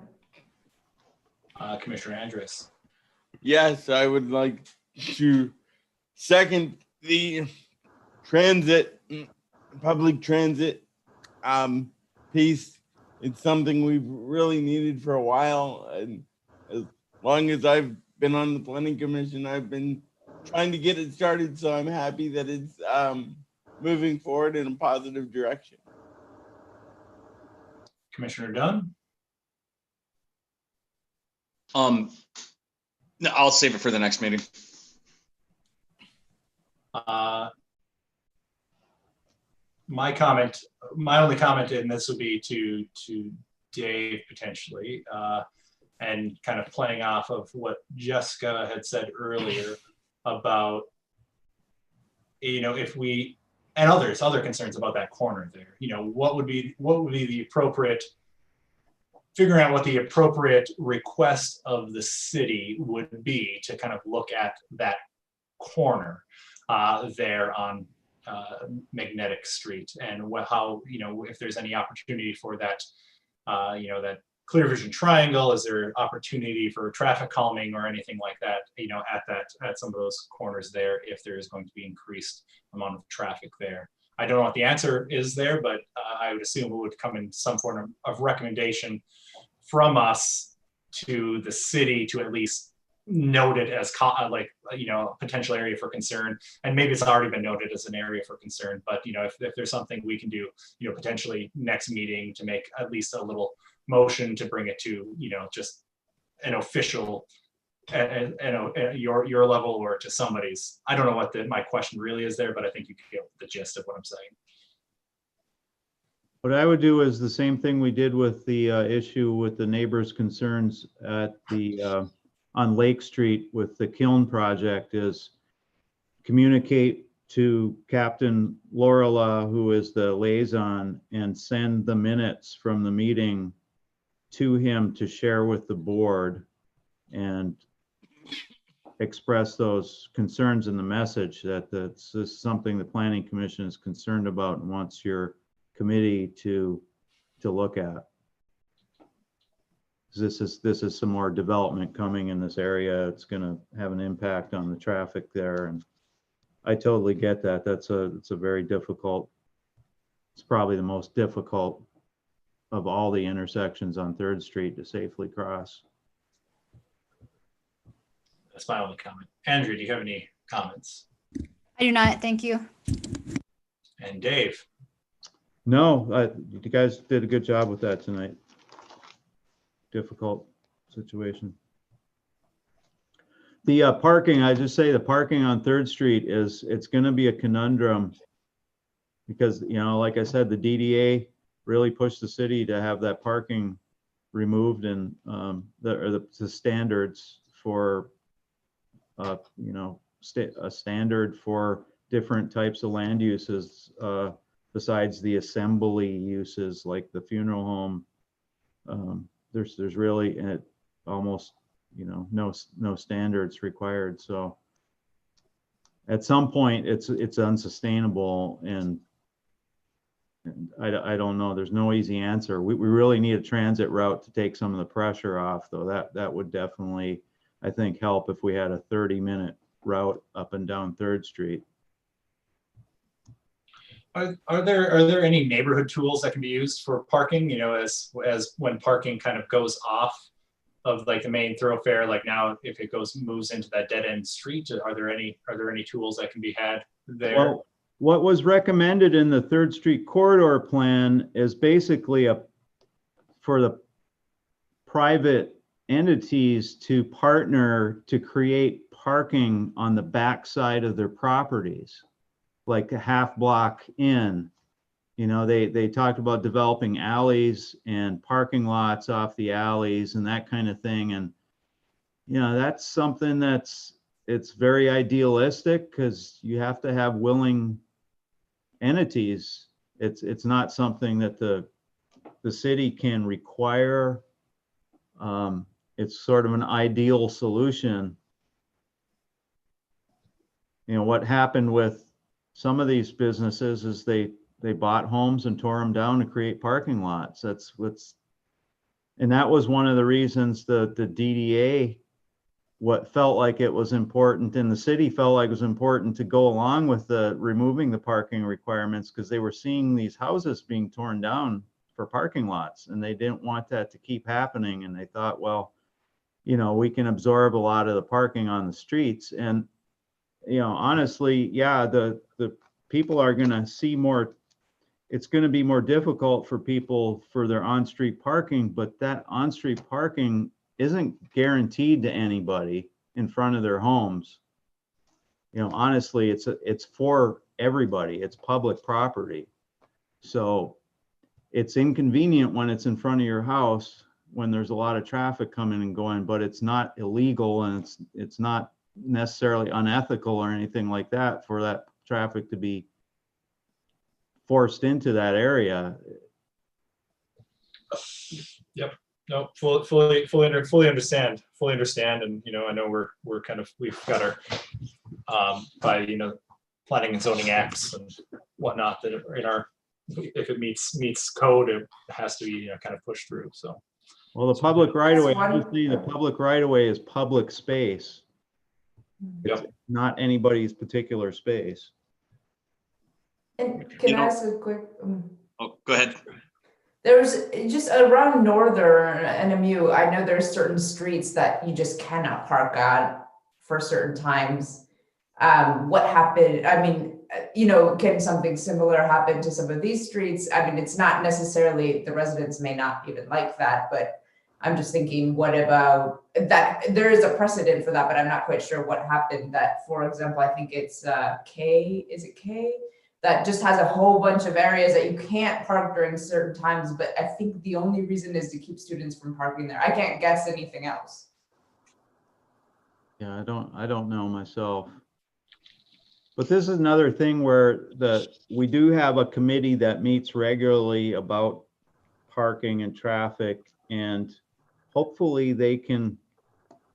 Commissioner Andrus? Yes, I would like to second the transit, public transit piece. It's something we've really needed for a while. And as long as I've been on the Planning Commission, I've been trying to get it started. So I'm happy that it's moving forward in a positive direction. Commissioner Dunn? No, I'll save it for the next meeting. My only comment, and this would be to Dave potentially, and kind of playing off of what Jessica had said earlier about, if we, and other concerns about that corner there, what would be the appropriate, figuring out what the appropriate request of the city would be to kind of look at that corner there on Magnetic Street, and how, if there's any opportunity for that, that clear vision triangle. Is there opportunity for traffic calming or anything like that, at some of those corners there, if there is going to be increased amount of traffic there? I don't know what the answer is there, but I would assume it would come in some form of recommendation from us to the city to at least note it as a potential area for concern. And maybe it's already been noted as an area for concern, but if there's something we can do, potentially next meeting to make at least a little motion to bring it to, just an official at your level or to somebody's. I don't know what my question really is there, but I think you get the gist of what I'm saying. What I would do is the same thing we did with the issue with the neighbors' concerns at the on Lake Street with the kiln project, is communicate to Captain Lorela, who is the liaison, and send the minutes from the meeting to him to share with the board, and express those concerns in the message that this is something the Planning Commission is concerned about and wants your committee to look at. This is some more development coming in this area. It's going to have an impact on the traffic there, and I totally get that. It's a very difficult. It's probably the most difficult of all the intersections on 3rd Street to safely cross. That's my only comment. Andrew, do you have any comments? I do not. Thank you. And Dave? No, you guys did a good job with that tonight. Difficult situation. The parking, I just say the parking on 3rd Street it's going to be a conundrum because, like I said, the DDA really pushed the city to have that parking removed, and the standards for, a standard for different types of land uses besides the assembly uses like the funeral home. There's really almost no standards required. So at some point it's unsustainable, and I don't know. There's no easy answer. We really need a transit route to take some of the pressure off, though. That would definitely, I think, help if we had a 30-minute route up and down 3rd Street. Are there any neighborhood tools that can be used for parking? As when parking kind of goes off of like the main thoroughfare, like now if it moves into that dead end street, are there any tools that can be had there? Well, what was recommended in the 3rd Street corridor plan is basically for the private entities to partner to create parking on the backside of their properties, like a half block in. They talked about developing alleys and parking lots off the alleys and that kind of thing. And, that's something it's very idealistic because you have to have willing entities. It's not something that the city can require. It's sort of an ideal solution. What happened with some of these businesses is they bought homes and tore them down to create parking lots. And that was one of the reasons the DDA felt like it was important, and the city felt like it was important to go along with removing the parking requirements, because they were seeing these houses being torn down for parking lots, and they didn't want that to keep happening. And they thought, well, we can absorb a lot of the parking on the streets. And honestly, yeah, the people are going to see more. It's going to be more difficult for people for their on-street parking, but that on-street parking isn't guaranteed to anybody in front of their homes. Honestly, it's for everybody. It's public property. So it's inconvenient when it's in front of your house when there's a lot of traffic coming and going, but it's not illegal, and it's not necessarily unethical or anything like that for that traffic to be forced into that area. Yep. No, fully understand. And I know we've got our by, you know, planning and zoning acts and whatnot that are in our, if it meets code, it has to be, you know, kind of pushed through, so. Well, the public right of way, That's one- obviously, the public right of way is public space. It's Yep. not anybody's particular space. And can You I know- ask a quick? Oh, go ahead. There's just around Northern NMU, I know there's certain streets that you just cannot park on for certain times. What happened? I mean, you know, can something similar happen to some of these streets? I mean, it's not necessarily, the residents may not even like that, but I'm just thinking, what about that? There is a precedent for that, but I'm not quite sure what happened that, for example, I think it's K, is it K? That just has a whole bunch of areas that you can't park during certain times, but I think the only reason is to keep students from parking there. I can't guess anything else. Yeah, I don't know myself. But this is another thing where we do have a committee that meets regularly about parking and traffic, and hopefully they can,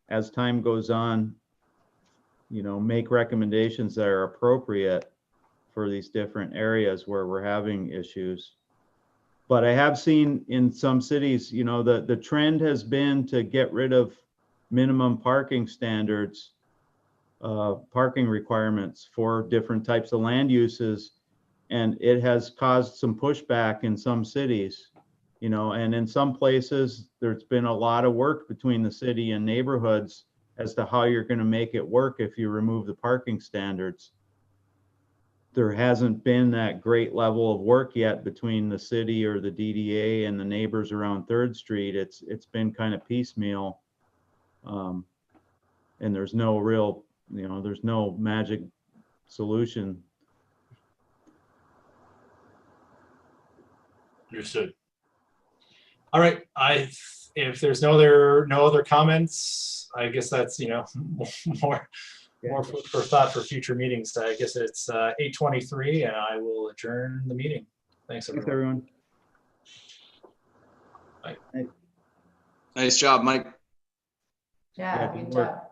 as time goes on, you know, make recommendations that are appropriate for these different areas where we're having issues. But I have seen in some cities, you know, the trend has been to get rid of minimum parking standards, parking requirements for different types of land uses. And it has caused some pushback in some cities, you know, and in some places there's been a lot of work between the city and neighborhoods as to how you're going to make it work if you remove the parking standards. There hasn't been that great level of work yet between the city or the DDA and the neighbors around 3rd Street. It's been kind of piecemeal. And there's no real, you know, there's no magic solution. Understood. All right, if there's no other comments, I guess that's, you know, more food for thought for future meetings. I guess it's 8:23 and I will adjourn the meeting. Thanks, everyone. Bye. Nice job, Mike. Yeah, good good work. job.